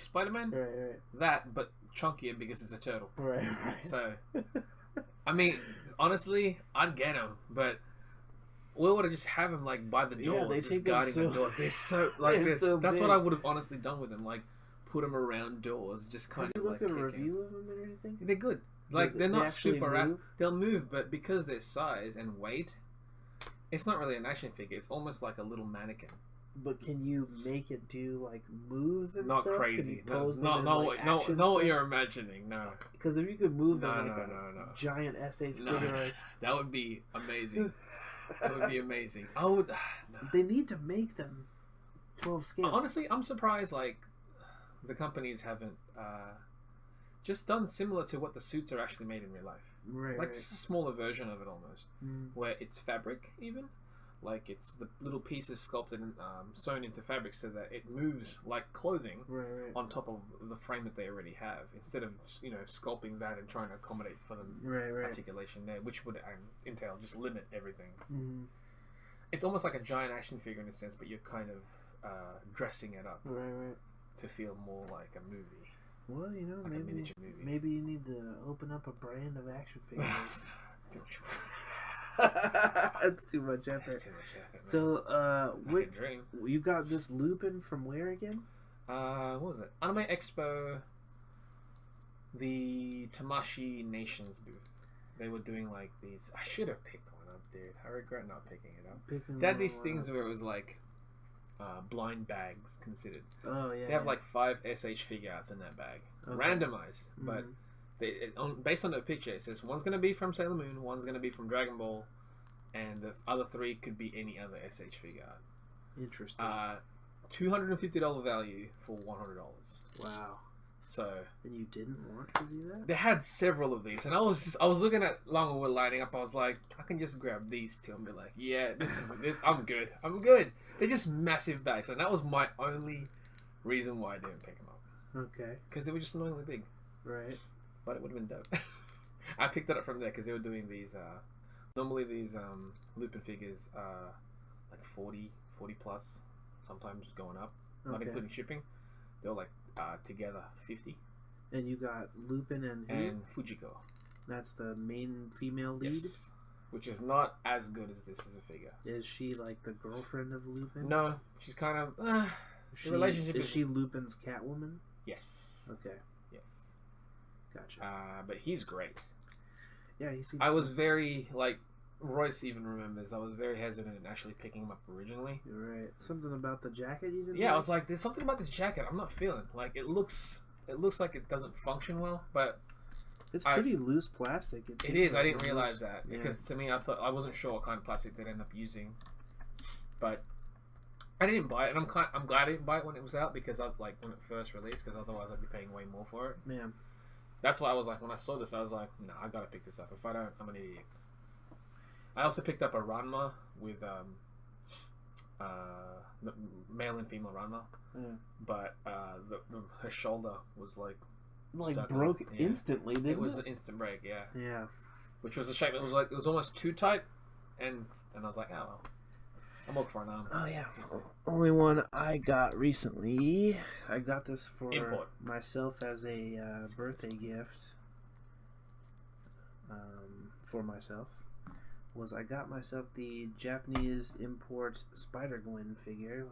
Spider-Man. Right. That, but chunkier because it's a turtle. Right. So, I mean, honestly, I'd get them, but we would have just have them like by the Yeah, doors, they just take them guarding the so- doors. They're so like they're this. so That's big. what I would have honestly done with them. Like, put them around doors, just kind Have you of looked like at a kicking. review of them or anything? They're good. Like They they're not actually super move? They'll move, but because their size and weight, it's not really an action figure. It's almost like a little mannequin. But can you make it do like moves and Not stuff? crazy. Can you pose them No, in, no, like, no, action no, what stuff? you're imagining. No, Because if you could move them No, like no. giant SH no, figure no. arts, That would be amazing. That would be amazing. I would. No. they need to make them 12 scale. Honestly, I'm surprised. Like the companies haven't just done similar to what the suits are actually made in real life. Right. Like just a smaller version of it almost, Mm. where it's fabric even. like it's the little pieces sculpted and sewn into fabric so that it moves like clothing Right. on top of the frame that they already have, instead of sculpting that and trying to accommodate for the Right. articulation there, which would entail just limit everything. Mm-hmm. It's almost like a giant action figure in a sense, but you're kind of dressing it up Right. to feel more like a movie, Well, like a miniature movie. maybe you need to open up a brand of action figures. It's too much. That's too much effort. That's too much effort, man. So, Like a dream. you got this Lupin from where again? What was it? Anime Expo, the Tamashi Nations booth. They were doing like these. I should have picked one up, dude. I regret not picking it up. They had these things where it was like blind bags considered. Oh yeah. They have like 5 SH figure outs in that bag, Okay. randomized, but based on the picture, it says one's gonna be from Sailor Moon, one's gonna be from Dragon Ball, and the other 3 could be any other SH figure out. Interesting. $250 value for $100. Wow. So And you didn't want to do that? they had several of these, and I was looking at long we're lining up. I was like, I can just grab these 2 and be like, yeah, this. I'm good. They're just massive bags, and that was my only reason why I didn't pick them up, Okay. because they were just annoyingly big. Right. But it would have been dope. I picked it up from there because they were doing these. Normally these Lupin figures are like 40 plus, sometimes going up, not Okay. including shipping. They were like together 50. And you got Lupin and who? And Fujiko. That's the main female lead? Yes. Which is not as good as this as a figure. Is she like the girlfriend of Lupin? No, she's kind of. The relationship is she Lupin's Catwoman? Yes. Okay. Yes. Gotcha. But he's great. Yeah, he seems. I was very like. Royce even remembers. I was very hesitant in actually picking him up originally. You're right. Something about the jacket you didn't. Yeah, I like? was like, there's something about this jacket I'm not feeling. Like it looks like it doesn't function well, but It's pretty loose plastic. it seems is. like I didn't loose- realize that yeah. because to me, I wasn't sure what kind of plastic they'd end up using. But I didn't buy it, and I'm glad I didn't buy it when it was out because I when it first released, because otherwise I'd be paying way more for it. Man, That's why I was like, when I saw this, I was like, no, I gotta pick this up. If I don't, I'm an idiot. I also picked up a Ranma with the male and female Ranma, but her shoulder was like stuck broke up. Yeah. instantly. Didn't It was an instant break, yeah. Yeah. Which was a shame. It was almost too tight, and I was like, oh well. I'm looking for an arm. Oh yeah. Only one I got recently. I got this for Import. myself as a birthday gift. For myself. I got myself the Japanese import Spider-Gwen figure.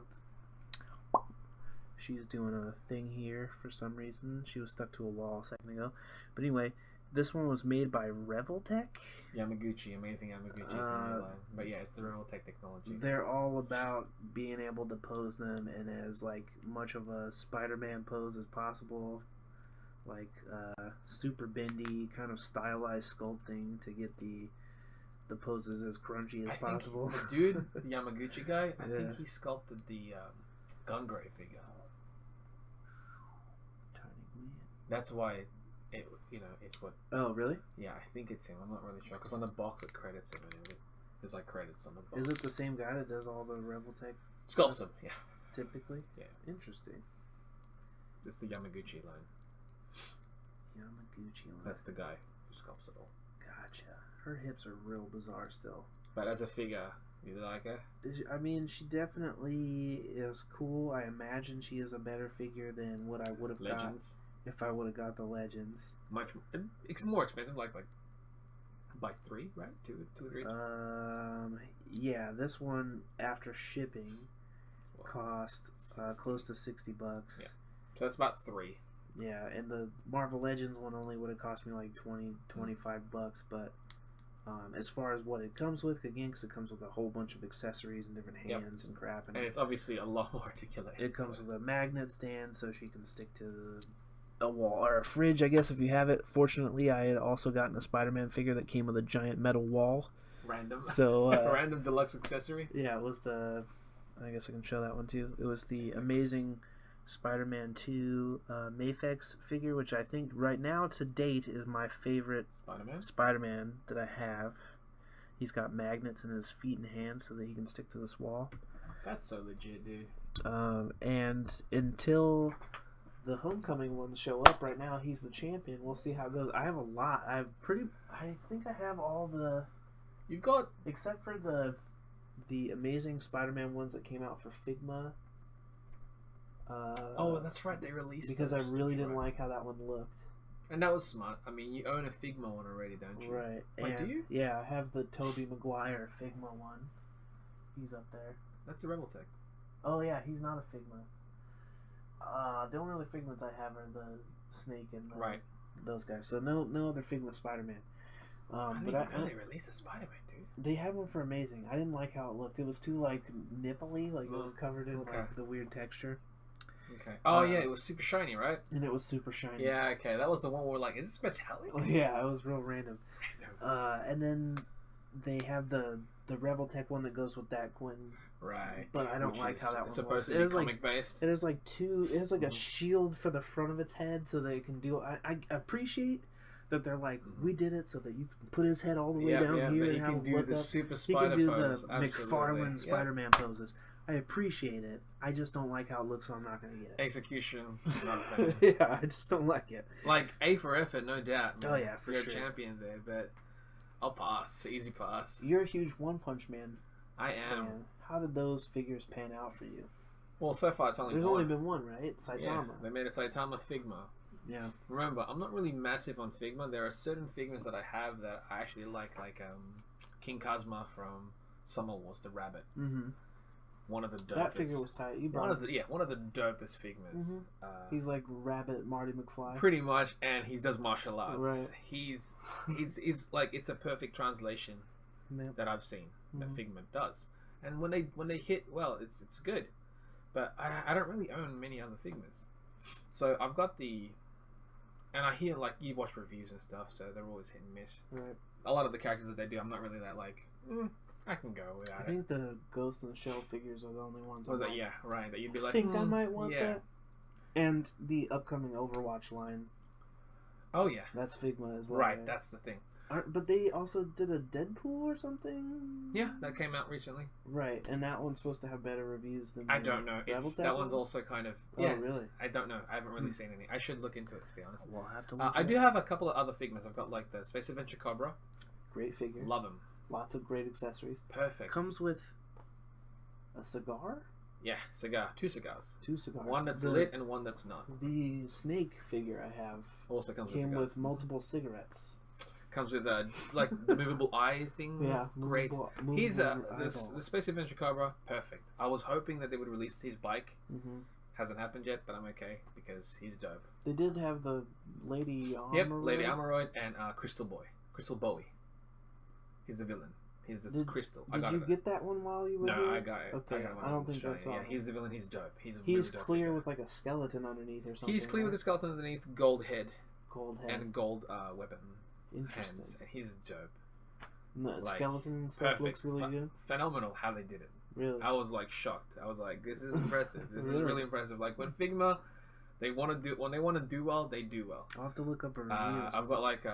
She's doing a thing here for some reason. She was stuck to a wall a second ago. But anyway, this one was made by Reveltech. Yamaguchi, amazing Yamaguchi is the new line. But yeah, it's the Reveltech technology. They're all about being able to pose them in as like much of a Spider-Man pose as possible. Like super bendy, kind of stylized sculpting to get the poses as crunchy as possible. Think the dude, the Yamaguchi guy, I Yeah. think he sculpted the Gungray figure. Tiny Gwen. That's why it's what. Oh, really? Yeah, I think it's him. I'm not really sure because on the box it credits him. There's like credits on the box. Is it the same guy that does all the Reveltech Sculpts him? Yeah, typically? Yeah. Interesting. it's the Yamaguchi line. Yamaguchi line. That's the guy who sculpts it all. Gotcha. Her hips are real bizarre still. But as a figure, you like her? I mean, she definitely is cool. I imagine she is a better figure than what I would have got Legends. if I would have got the Legends. It's more expensive, like by 3, right? 2 or 3. Yeah, this one after shipping Well, cost close to $60. Yeah. So that's about 3. Yeah, and the Marvel Legends one only would have cost me like $25, but as far as what it comes with, again, because it comes with a whole bunch of accessories and different hands and crap, and it's obviously a lot more articulate. it comes with a magnet stand so she can stick to a wall or a fridge, I guess, if you have it. Fortunately, I had also gotten a Spider-Man figure that came with a giant metal wall. Random. So random deluxe accessory. yeah, it was the. I guess I can show that one too. It was the Amazing Spider-Man 2 Mafex figure, which I think right now to date is my favorite Spider-Man. Spider-Man that I have. He's got magnets in his feet and hands so that he can stick to this wall. That's so legit, dude. And until the homecoming ones show up, right now he's the champion. We'll see how it goes. I have a lot. I think I have all the. You've got, except for the Amazing Spider-Man ones that came out for Figma. oh, that's right. They released because I those, really didn't right. like how that one looked. And that was smart. I mean, you own a Figma one already, don't you? Right. Wait, do you? Yeah, I have the Tobey Maguire Figma one. He's up there. That's a Rebel Tech. Oh yeah, he's not a Figma. The only other Figmas I have are the Snake and those guys. So no other Figma Spider-Man. I didn't know they released a Spider-Man, dude. They had one for Amazing. I didn't like how it looked. It was too like nipply, like it was covered in like the weird texture. Okay. Oh yeah, it was super shiny, right? And it was super shiny. Yeah. Okay, that was the one where we're like, is this metallic? Yeah, it was real random. And then they have the Rebel Tech one that goes with that Gwen. Right. But I don't like how that one supposed looks. to be comic based. It is like it has like a shield for the front of its head so that it can do. I appreciate that they're like, we did it so that you can put his head all the way down here and he have can him do look the up. super He can spider do pose. the McFarlane Spider-Man poses. I appreciate it. I just don't like how it looks, so I'm not going to get it. Execution, not a fan. Yeah, I just don't like it. Like, A for effort, no doubt. Man. Oh, yeah, for You're sure. a champion there, but I'll pass. Easy pass. You're a huge One Punch Man I am. fan. How did those figures pan out for you? Well, so far it's only There's one. only been one, right? Saitama. Yeah, they made it Saitama Figma. Yeah. Remember, I'm not really massive on Figma. There are certain Figmas that I have that I actually like King Kazuma from Summer Wars, the rabbit. Mm-hmm. One of the dopest. That figure was tight. You brought one of the dopest Figmas. Mm-hmm. He's like Rabbit Marty McFly. Pretty much, and he does martial arts. Right. He's like, it's a perfect translation that I've seen that Figma does. And when they hit well, it's good. But I don't really own many other Figmas. So I've got and I hear like you watch reviews and stuff, so they're always hit and miss. Right. A lot of the characters that they do, I'm not really that like. I can go without it. I think the Ghost in the Shell figures are the only ones. That? Yeah, right. That you'd be like, I think I might want that. And the upcoming Overwatch line. Oh yeah, that's Figma as well. Right, that's the thing. But they also did a Deadpool or something. Yeah, that came out recently. Right, and that one's supposed to have better reviews than. I don't know. That one's also kind of. Oh really? I don't know. I haven't really seen any. I should look into it, to be honest. We'll have to. Look I do have a couple of other Figmas. I've got like the Space Adventure Cobra. Great figure. Love him. Lots of great accessories. Perfect. Comes with a cigar? Yeah, cigar. 2 cigars. 2 cigars. One that's lit and one that's not. The Snake figure I have also came with multiple cigarettes. Comes with like the movable eye thing. Yeah, great. He's the Space Adventure Cobra. Perfect. I was hoping that they would release his bike. Mm-hmm. Hasn't happened yet, but I'm okay because he's dope. They did have the Lady Armoroid. Yep, Lady Armoroid and Crystal Bowie. He's the villain. He's the Crystal. Did you get that one while you were here? No, I got it. Okay, I don't think that's all. Yeah, he's the villain. He's dope. He's really dope clear with like a skeleton underneath or something. He's clear with a skeleton underneath, gold head. Gold head. And gold weapon. Interesting. Hands. And he's dope. And the skeleton stuff looks really good. Phenomenal how they did it. Really? I was like shocked. I was like, this is impressive. This is really impressive. Like when Figma, when they want to do well, they do well. I'll have to look up a review. I've got like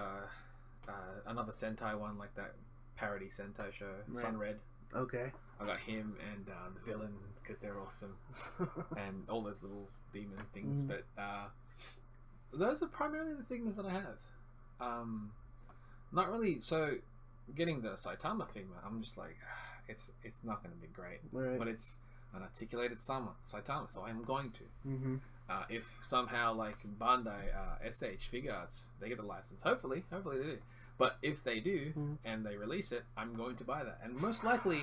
another Sentai one, like that parody Sentai show, Sun Red. Okay. I got him and the villain because they're awesome, and all those little demon things. But those are primarily the Figmas that I have. Not really. So getting the Saitama Figma, I'm just like, it's not going to be great, but it's an articulated Saitama, so I'm going to. Mm-hmm. If somehow like Bandai, SH Figure Arts, they get the license, hopefully they do. But if they do and they release it, I'm going to buy that, and most likely,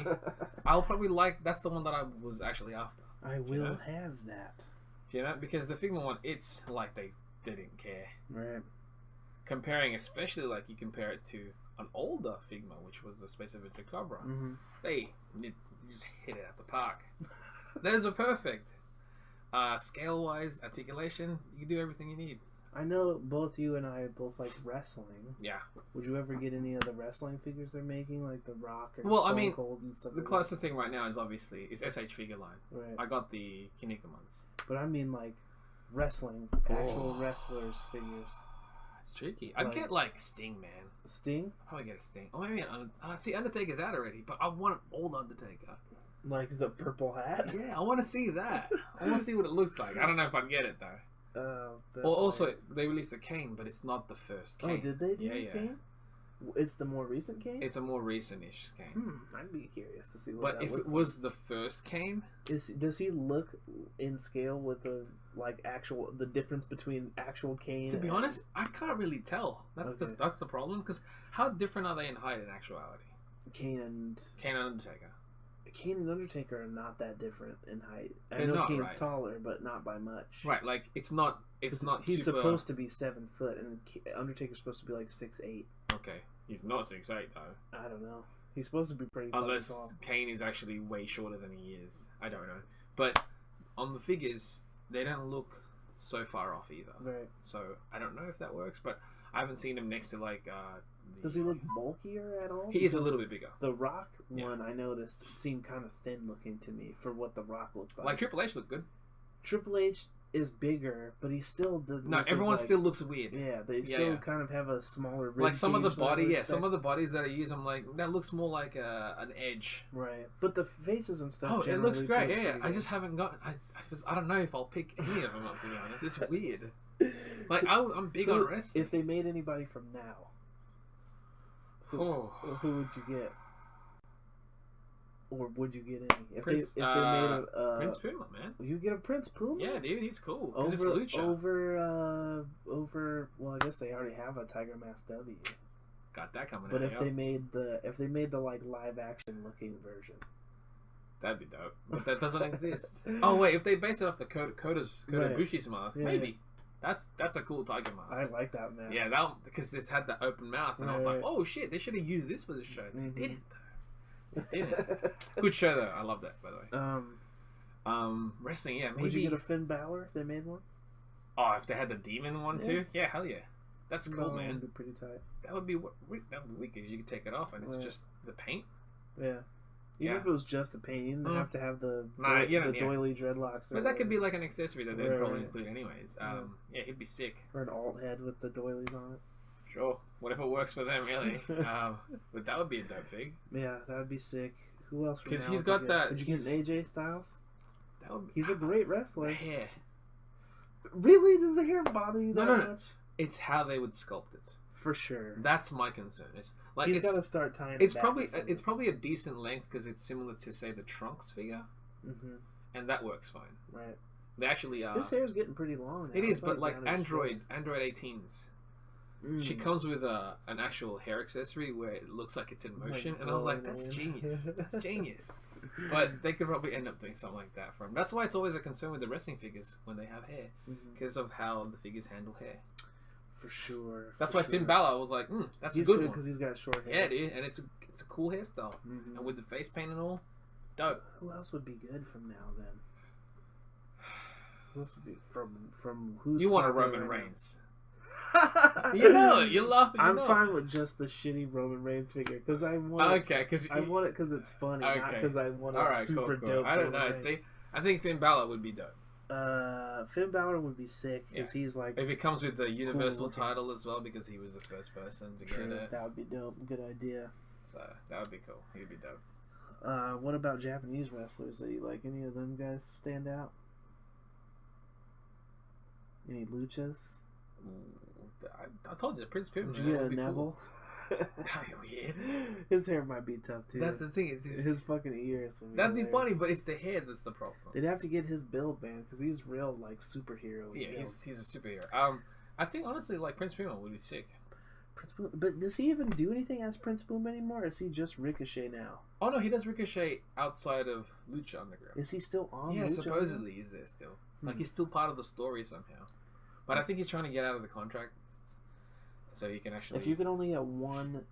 I'll probably that's the one that I was actually after. I will have that. You know, because the Figma one, it's like they didn't care. Right. Comparing, especially like you compare it to an older Figma, which was the Space Adventure Cobra, they just hit it at the park. Those are perfect. Scale-wise, articulation, you can do everything you need. I know both you and I both like wrestling. Yeah. Would you ever get any of the wrestling figures they're making, like the Rock or Stone Cold and stuff? The closest thing right now is obviously SH Figure line. Right. I got the Kinika ones. But I mean like wrestling, actual wrestlers figures. It's tricky. I'd get like Sting, man. Sting? I'd probably get a Sting. Oh, maybe see, Undertaker's out already, but I want an old Undertaker. Like the purple hat? Yeah, I want to see that. I want to see what it looks like. I don't know if I'd get it though. Well, also they released a Kane, but it's not the first Kane. Oh, did they do yeah. Kane? It's the more recent Kane? It's a more recent-ish Kane. I'd be curious to see what But that if looks it was the first Kane... Does he look in scale with the the difference between actual Kane? To be honest, I can't really tell. That's the problem, because how different are they in height in actuality? Kane and Undertaker. Kane and Undertaker are not that different in height. I They're know not, Kane's right. taller, but not by much. Right, like it's not He's super... supposed to be 7 foot, and Undertaker's supposed to be like 6'8". Okay, he's not 6'8" though. I don't know. He's supposed to be pretty Unless tall. Kane is actually way shorter than he is. I don't know. But on the figures, they don't look so far off either. Right. So I don't know if that works, but I haven't seen him next to like... Does he look bulkier at all? He is a little bit bigger. The Rock one I noticed seemed kind of thin looking to me for what the Rock looked like. Like Triple H looked good. Triple H is bigger, but he still doesn't. No, everyone still looks weird. Yeah, they still kind of have a smaller rib like some of the cage body, some of the bodies that I use, I'm like, that looks more like an edge. Right, but the faces and stuff. Oh, it looks great. look Yeah. I just haven't got. I don't know if I'll pick any of them up. To be honest, it's weird. Like I'm big on wrestling. If they made anybody from now, who would you get? Or would you get any? If they made a Prince Puma, man. You get a Prince Puma? Yeah, dude, he's cool. It's Lucha. Over. Well, I guess they already have a Tiger Mask W. Got that coming. But if they made the like live action looking version, that'd be dope. But that doesn't exist. Oh wait, if they base it off the Kota Ibushi's mask, maybe. That's a cool Tiger mask. I like that mask. Yeah, that because it's had the open mouth, and I was like, oh shit, they should have used this for the show. They didn't though. Good show though. I love that, by the way. Wrestling, yeah. Maybe. Would you get a Finn Balor if they made one? Oh, if they had the demon one too, yeah, hell yeah. That's cool, man. Would be pretty tight. That would be weak because you could take it off and it's just the paint. Yeah. Even if it was just the paint, you didn't have to have the doily dreadlocks. But that could be like an accessory that they'd probably include anyways. Yeah, it'd be sick. Or an alt head with the doilies on it. Sure, whatever works for them, really. But that would be a dope fig. Yeah, that would be sick. Who else? Because he's got that. Would you get an AJ Styles? That would. He's a great wrestler. The hair. Really? Does the hair bother you that much? It's how they would sculpt it. For sure. That's my concern. It's like he's got to start tying. It's probably a decent length because it's similar to say the Trunks figure, and that works fine. Right. They actually are. His hair's getting pretty long now. It is, but like Android 18s. She comes with an actual hair accessory where it looks like it's in motion, and I was like, "That's genius! That's genius!" But they could probably end up doing something like that for him. That's why it's always a concern with the wrestling figures when they have hair, because of how the figures handle hair. For sure. That's why Finn Balor was like, "That's a good one," because he's got short hair. Yeah, dude, and it's a cool hairstyle, and with the face paint and all, dope. Who else would be good from now then? Who else would be from who's? You want a Roman Reigns? You know it. You're laughing. I'm fine with just the shitty Roman Reigns figure because I want. I want it because it's funny, not because I want it super dope. I don't know. See, I think Finn Balor would be dope. Finn Balor would be sick because he's like. If it comes with the Universal title as well, because he was the first person to get it. That would be dope. Good idea. So that would be cool. He'd be dope. What about Japanese wrestlers that you like? Any of them guys stand out? Any luchas? I told you, Prince Puma. Would you get a Neville? Cool. That'd be weird. His hair might be tough too. That's the thing. It's his fucking ears. That'd be funny, but it's the hair that's the problem. They'd have to get his build, man, because he's real like superhero. Yeah, he's a superhero. I think honestly, like Prince Puma would be sick. Prince Puma, but does he even do anything as Prince Puma anymore? Or is he just Ricochet now? Oh no, he does Ricochet outside of Lucha Underground. Is he still on? Yeah, Lucha supposedly he's there still. Like he's still part of the story somehow. But I think he's trying to get out of the contract, so he can actually. If you could only get one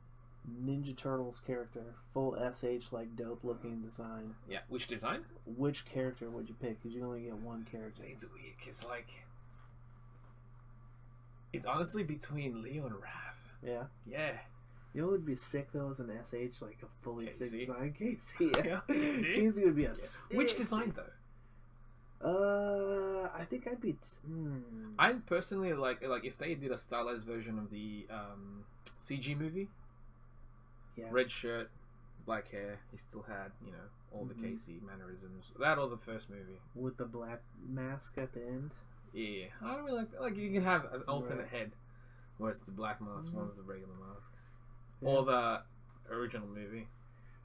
Ninja Turtles character, full SH like dope looking design. Yeah, which design? Which character would you pick? Because you can only get one character. It's weird. It's like it's honestly between Leo and Raph. Yeah. Yeah. You know what would be sick though is an SH like a fully sick design. Casey. Yeah. Casey would be a sick. Which design though? I think I'd be. I personally like if they did a stylized version of the CG movie. Yeah. Red shirt, black hair. He still had all the Casey mannerisms. That or the first movie with the black mask at the end. Yeah, I don't really like that. Like you can have an alternate head, where it's the black mask, one's the regular mask, or the original movie.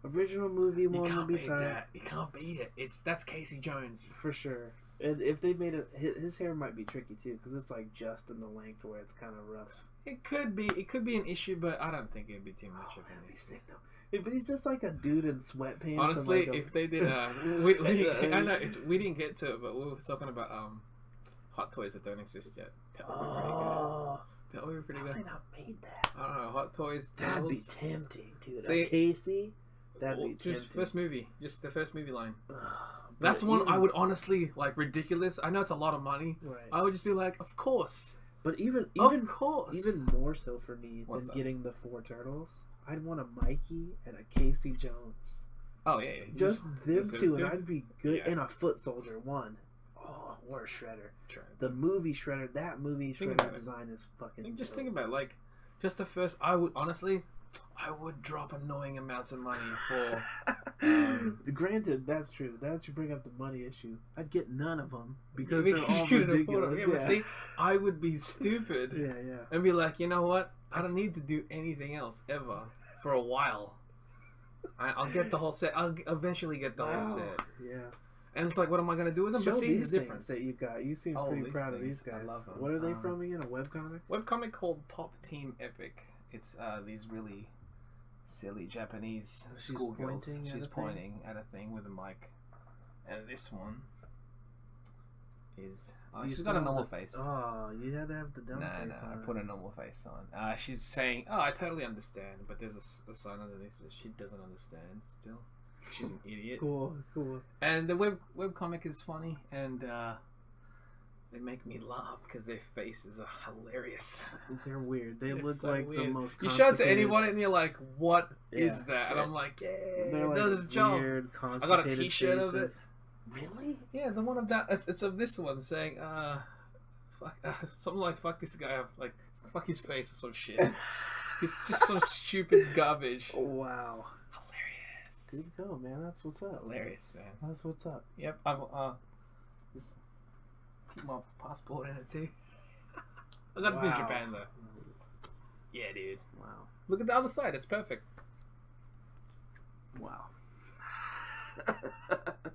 Original movie You one can't would be beat tight. that. You can't beat it. That's Casey Jones for sure. And if they made it, his hair might be tricky too, because it's like just in the length where it's kind of rough. It could be an issue, but I don't think it'd be too much of an issue. Sick though. But he's just like a dude in sweatpants. Honestly, and like if they did, I know we didn't get to it, but we were talking about hot toys that don't exist yet. That would be pretty good. That would be pretty good. How did I not made that? I don't know, hot toys. That'd be tails. tempting, dude. See, Casey, that'd be tempting. Just first movie, just the first movie line. But That's one I would honestly like. Ridiculous. I know it's a lot of money. Right. I would just be like, of course. But even of course. even more so for me What's than up? getting the 4 turtles, I'd want a Mikey and a Casey Jones. Oh yeah, Just them two, and two? I'd be good. Yeah. And a Foot Soldier one. Oh, or a Shredder. Try it. The movie Shredder, that movie Think Shredder about it. design is fucking. Just dope. think about it, like, just the first. I would drop annoying amounts of money for. Granted, that's true. That should bring up the money issue. I'd get none of them because you they're all couldn't afford ridiculous. them. Yeah, but see, I would be stupid yeah. and be like, you know what? I don't need to do anything else ever for a while. I'll get the whole set. I'll eventually get the whole set. Yeah. And it's like, what am I gonna do with them? Show But see, these the things difference. that you got. You seem Oh, pretty these proud of things. these I guys. love them. What are they from again? A webcomic? Webcomic called Pop Team Epic. It's these really silly Japanese She's schoolgirls. pointing at She's a thing? pointing at a thing with a mic. And this one is... You she's still got a have normal the- face. Oh, you had to have the dumb No, face I on. put a normal face on. She's saying, "Oh, I totally understand," but there's a sign underneath that she doesn't understand. Still, she's an idiot. Cool. And the webcomic is funny, and they make me laugh because their faces are hilarious. They're weird. They It's look so like the weird. most. You show it to constipated- anyone, and you're like, "What is Yeah. that?" And I'm like, "Yeah, They're it like does its job." weird, I got a constipated T-shirt of it. faces. Really? Yeah, the one of that. It's of this one saying, fuck, something like "fuck this guy up," like "fuck his face" or some shit. It's just some stupid garbage. Oh, wow. Hilarious. Good go, man. That's what's up. Hilarious, man. That's what's up. Yep, I've just put my passport in it too. I got this in Wow. Japan though. Yeah, dude. Wow. Look at the other side. It's perfect. Wow.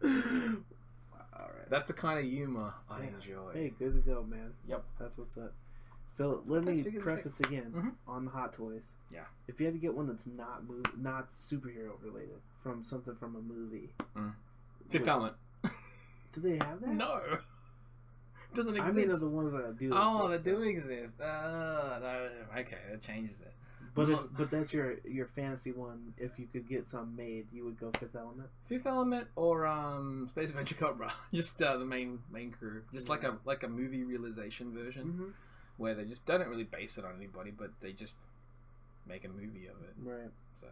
All right. That's the kind of humor I Yeah. enjoy. Hey, good to go, man. Yep. That's what's up. So let Let's me figure this preface again Mhm. on the Hot Toys. Yeah. If you had to get one that's not not superhero related, from something from a movie, Fifth Element. do they have that? No. It doesn't exist. I mean, of the ones that do. Oh, exist, they do though. exist. No, okay, that changes it. But that's your fantasy one. If you could get some made, you would go Fifth Element. Fifth Element or Space Adventure Cobra, just the main crew, just like a movie realization version, Mm-hmm. where they don't really base it on anybody, but they just make a movie of it. Right. So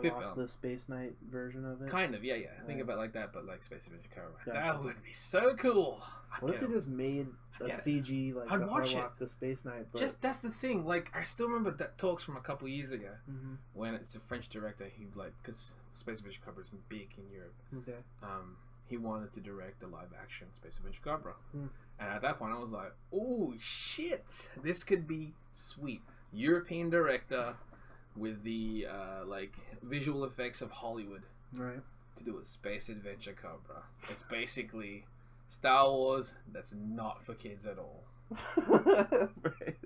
Fifth Harlock, Element. the Space Knight version of it. Kind of, yeah. Think Right. about it like that, but like Space Adventure Cobra. Gotcha. That would be so cool. What if they just made a get it. CG like I'd the watch it. Harlock, the Space Knight? But... Just that's the thing. Like I still remember that talks from a couple years ago Mm-hmm. when it's a French director. He because Space Adventure Cobra is big in Europe. Okay. He wanted to direct a live action Space Adventure Cobra. Hmm. And at that point I was like, oh shit, this could be sweet. European director with the like visual effects of Hollywood Right. to do a Space Adventure Cobra. It's basically Star Wars that's not for kids at all. Right.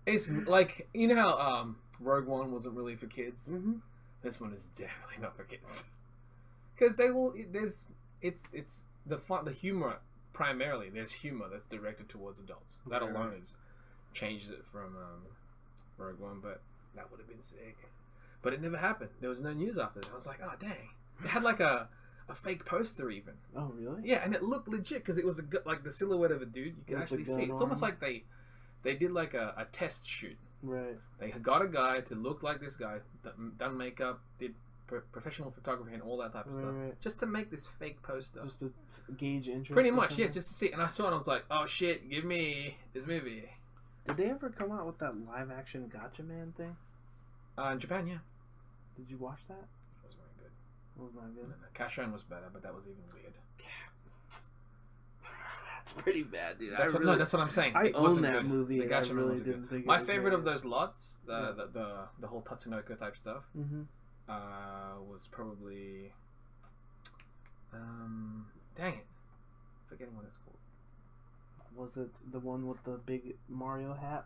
It's like, you know how Rogue One wasn't really for kids? Mm-hmm. This one is definitely not for kids. Because it's the fun, the humor primarily. There's humor that's directed towards adults. That Right, alone right. has changed it from Rogue One, but that would have been sick. But it never happened. There was no news after that. I was like, oh dang. They had like a fake poster even. Oh, really? Yeah, and it looked legit because it was like the silhouette of a dude. You could With the actually see gun it. It's almost on. like they did like a test shoot. Right. They got a guy to look like this guy, done makeup, did professional photography and all that type of stuff, Right. just to make this fake poster. Just to gauge interest. Pretty or much, something? yeah, just to see. And I saw it, and I was like, oh shit, give me this movie. Did they ever come out with that live action Gotcha Man thing? In Japan, yeah. Did you watch that? It was very good. It was not good. No, Cashan was better, but that was even weird. That's pretty bad, dude. That's that's what I'm saying. I It own wasn't that good. movie. The And I Gacha Man really wasn't good. didn't think My it was favorite very of those lots, Yeah. the whole Tatsunoko type stuff, Mm-hmm. was probably dang it, forgetting what it's called. Was it the one with the big Mario hat?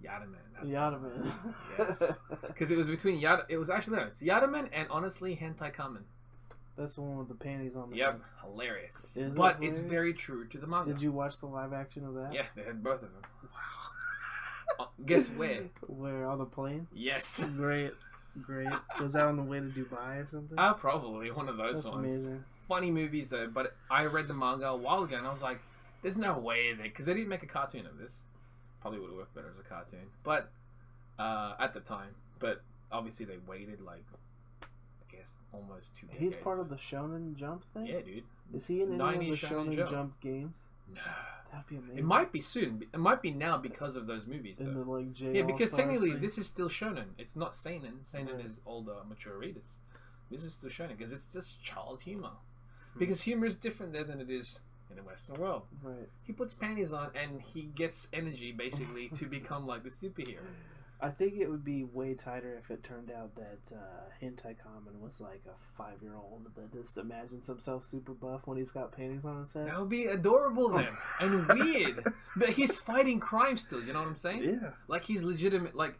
Yadaman. That's Yadaman. Yes, because it was between It was actually no, it's Yadaman and honestly Hentai Kamen. That's the one with the panties on the Yep, head. hilarious. Is it But it's hilarious? very true to the manga. Did you watch the live action of that? Yeah, they had both of them. Guess where? Where on the plane? Yes. Great. Was that on the way to Dubai or something? Probably one of those That's ones. amazing. Funny movies though, but I read the manga a while ago and I was like, there's no way because they didn't make a cartoon of this. Probably would have worked better as a cartoon, but at the time. But obviously they waited like, I guess almost 2 decades. He's part of the Shonen Jump thing? Yeah, dude. Is he in any of the 90s Shonen Jump games? No. That'd be amazing. It might be soon. It might be now because of those movies though. In the like J Yeah, because All-Stars technically thing? this is still shonen. It's not seinen. Seinen Right. is older, mature readers. This is still shonen because it's just child humor. Because humor is different there than it is in the Western world. Right. He puts panties on and he gets energy basically to become like the superhero. I think it would be way tighter if it turned out that Hentai Kamen was like a 5-year-old that just imagines himself super buff when he's got panties on his head. That would be adorable then and weird. But he's fighting crime still. You know what I'm saying? Yeah. Like he's legitimate. Like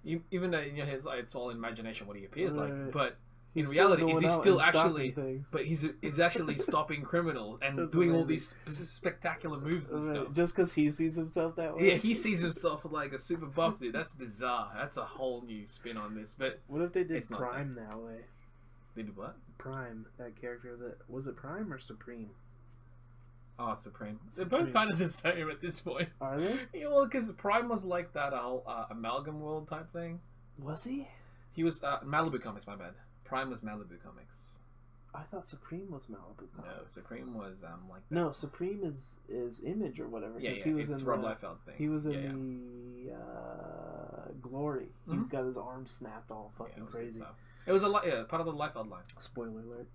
even though in your head it's all imagination what he appears like, Right. but in He's reality, still is he going out still and stopping actually? things. But he's actually stopping criminals and That's doing all amazing. these spectacular moves and Right. stuff. Just because he sees himself that way. Yeah, he sees himself like a super buff dude. That's bizarre. That's a whole new spin on this. But What if they did It's not Prime that way? they do what? Prime, that character that was it Prime or Supreme? Oh, Supreme. They're Supreme. both kind of the same at this point. Are they? Yeah, well, because Prime was like that whole amalgam world type thing. Was he? He was Malibu Comics. My bad. Prime was Malibu Comics. I thought Supreme was Malibu No, Comics. Supreme was like that. No, Supreme is Image or whatever. Yeah, 'cause yeah. he was It's in Rob the, Liefeld thing. He was in yeah, yeah. the Glory. He Mhm. got his arm snapped all Yeah, fucking it was good crazy. stuff. It was part of the Liefeld line. Spoiler alert.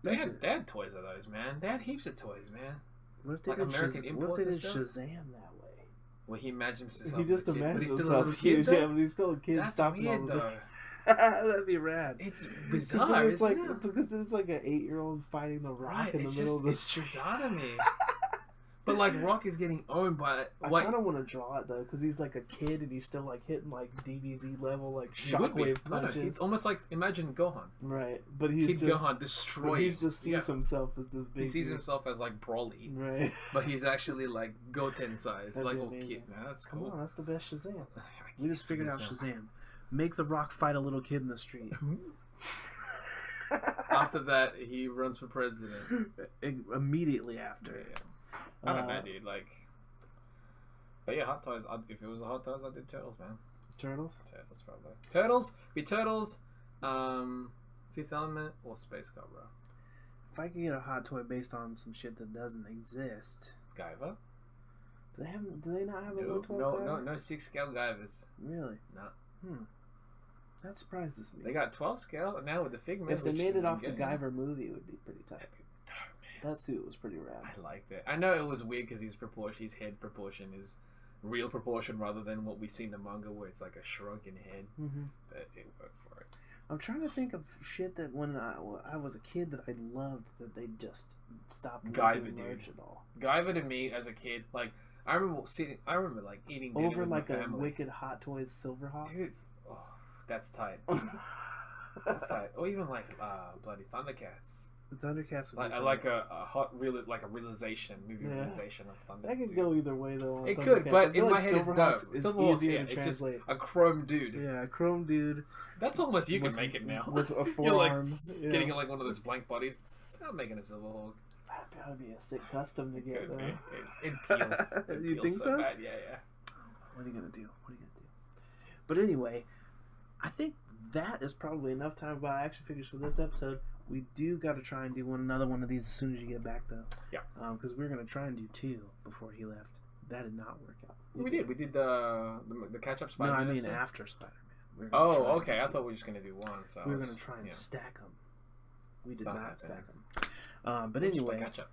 They That's had, they had toys of those, man. They had heaps of toys, man. What if they like did, American what if imports they and did stuff? Shazam that way? Well, he imagines himself He just as a kid, but imagines he's still a himself little kid, huge. though? Yeah, but he's still a kid That's stopping all weird, the though. things. That'd be rad. It's 'Cause then bizarre, it's like isn't it? because it's like an 8-year-old fighting the Rock Right, in the it's middle just of the it's street. bizarre to me. But like Rock is getting owned by I like kind of want to draw it though, because he's like a kid and he's still like hitting like DBZ level like he would be. shockwave No, punches. it's almost like imagine Gohan. Right, but he's Kid just Gohan but destroys. he just sees yeah. himself as this big. He sees dude. himself as like Broly, Right. but he's actually like Goten size, That'd like be little amazing. kid. Man, that's Come cool. on, that's the best Shazam. I We just can't figured out figure this Shazam. Make the Rock fight a little kid in the street. After that, he runs for president. Immediately after. Yeah. I don't know, dude. Like, but yeah, Hot Toys. If it was a Hot Toys, I'd do Turtles, man. Turtles? Turtles, probably. Turtles, be Turtles, Fifth Element, or Space Cobra. If I could get a hot toy based on some shit that doesn't exist, Guyver? do they not have a No, little toy? no 6-scale Guyvers. Really? No. That surprises me. They got 12 scale, and now with the Figment. If they which made it you off can the get, Guyver movie, it would be pretty tight. That suit was pretty rad. I liked it. I know it was weird because his head proportion is real proportion rather than what we see in the manga where it's like a shrunken head. Mm-hmm. But it worked for it. I'm trying to think of shit that when I was a kid that I loved that they just stopped Guyver, making dude. merch at all. Guyver to me as a kid, like I remember like eating dinner Over with like my a family. Wicked Hot Toys Silverhawk. Dude, oh, that's tight. That's tight. Or even like bloody Thundercats. The Thundercats would Like be I tight. like a realization, movie Yeah. realization of Thunder. That could dude. go either way though. On It Thundercats. could, I but feel in my like head it's Silverhawk dope. is Silverhawk, easier yeah, to it's just translate. a chrome dude. Yeah, Chrome dude That's almost you with- can make it now. with a You're forearm. like getting like one of those blank bodies. Stop making a Silverhawk. That'd be a sick custom to It get could though. be. It'd peel. It'd You peel think so? Bad. Yeah, yeah. What are you gonna do? What are you gonna do? But anyway, I think that is probably enough time about action figures for this episode. We do got to try and do another one of these as soon as you get back, though. Yeah. Because we were going to try and do 2 before he left. That did not work out. We did the catch-up Spider-Man. No, I mean episode? after Spider-Man. Oh, okay. I thought we were just going to do one. So we were going to try and stack them. We did not happening. stack them. But anyway, catch-up.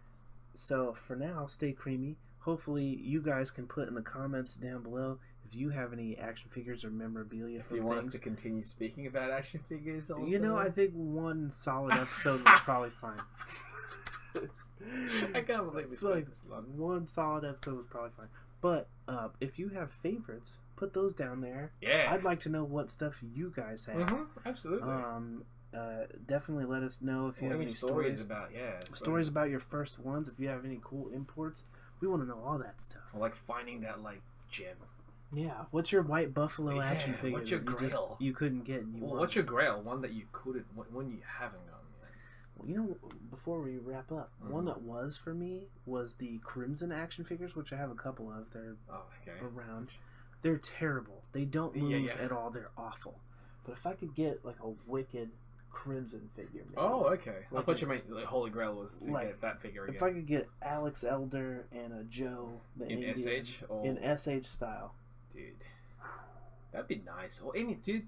so for now, stay creamy. Hopefully, you guys can put in the comments down below if you have any action figures or memorabilia If from you things. want us to continue speaking about action figures also. You know, I think one solid episode was probably fine. I can't believe it's like this long. one solid episode was probably fine. But if you have favorites, put those down there. Yeah. I'd like to know what stuff you guys have. Absolutely. Definitely let us know if you have any stories about stories about your first ones. If you have any cool imports, we want to know all that stuff. Or like finding that gem. Yeah. What's your white buffalo action figure? What's your that grail? You couldn't get. And you What's your grail? One that you couldn't. One you haven't gotten yet. Well, you know, before we wrap up, one that was for me was the Crimson action figures, which I have a couple of. They're around. They're terrible. They don't move at all. They're awful. But if I could get like a wicked Crimson figure, maybe, okay. I thought you meant Holy Grail was to get that figure again. If I could get Alex Elder and a Joe the in Indian, SH in SH style, dude, that'd be nice. Or dude.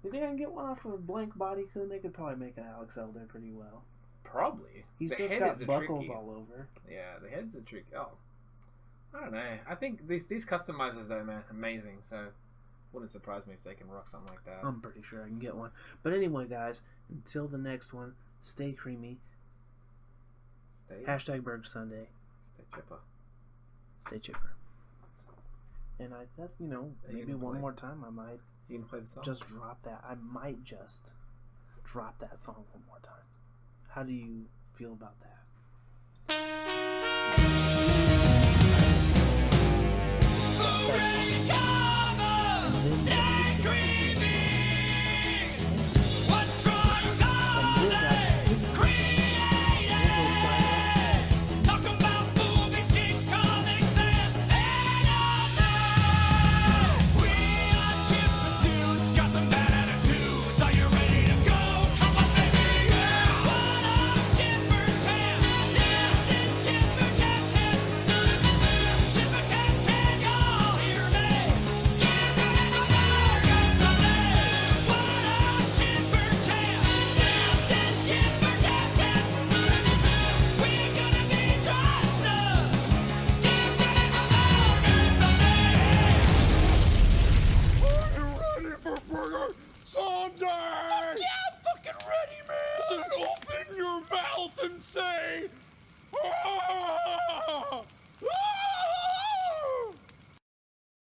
You think I can get one off of a Blank Body Kun? They could probably make an Alex Elder pretty well. Probably. He's the just head got is buckles tricky. all over. Yeah, the head's a trick. Oh, I don't know. I think these customizers though, man, amazing. So wouldn't surprise me if they can rock something like that. I'm pretty sure I can get one. But anyway, guys, until the next one, stay creamy. Hashtag Burger Sunday. Stay chipper. Stay chipper. And that's maybe one play? more time I might You can play the song. just drop that. I might just drop that song one more time. How do you feel about that? Sunday! Yeah, I'm fucking ready, man! Then open your mouth and say, "Ah!"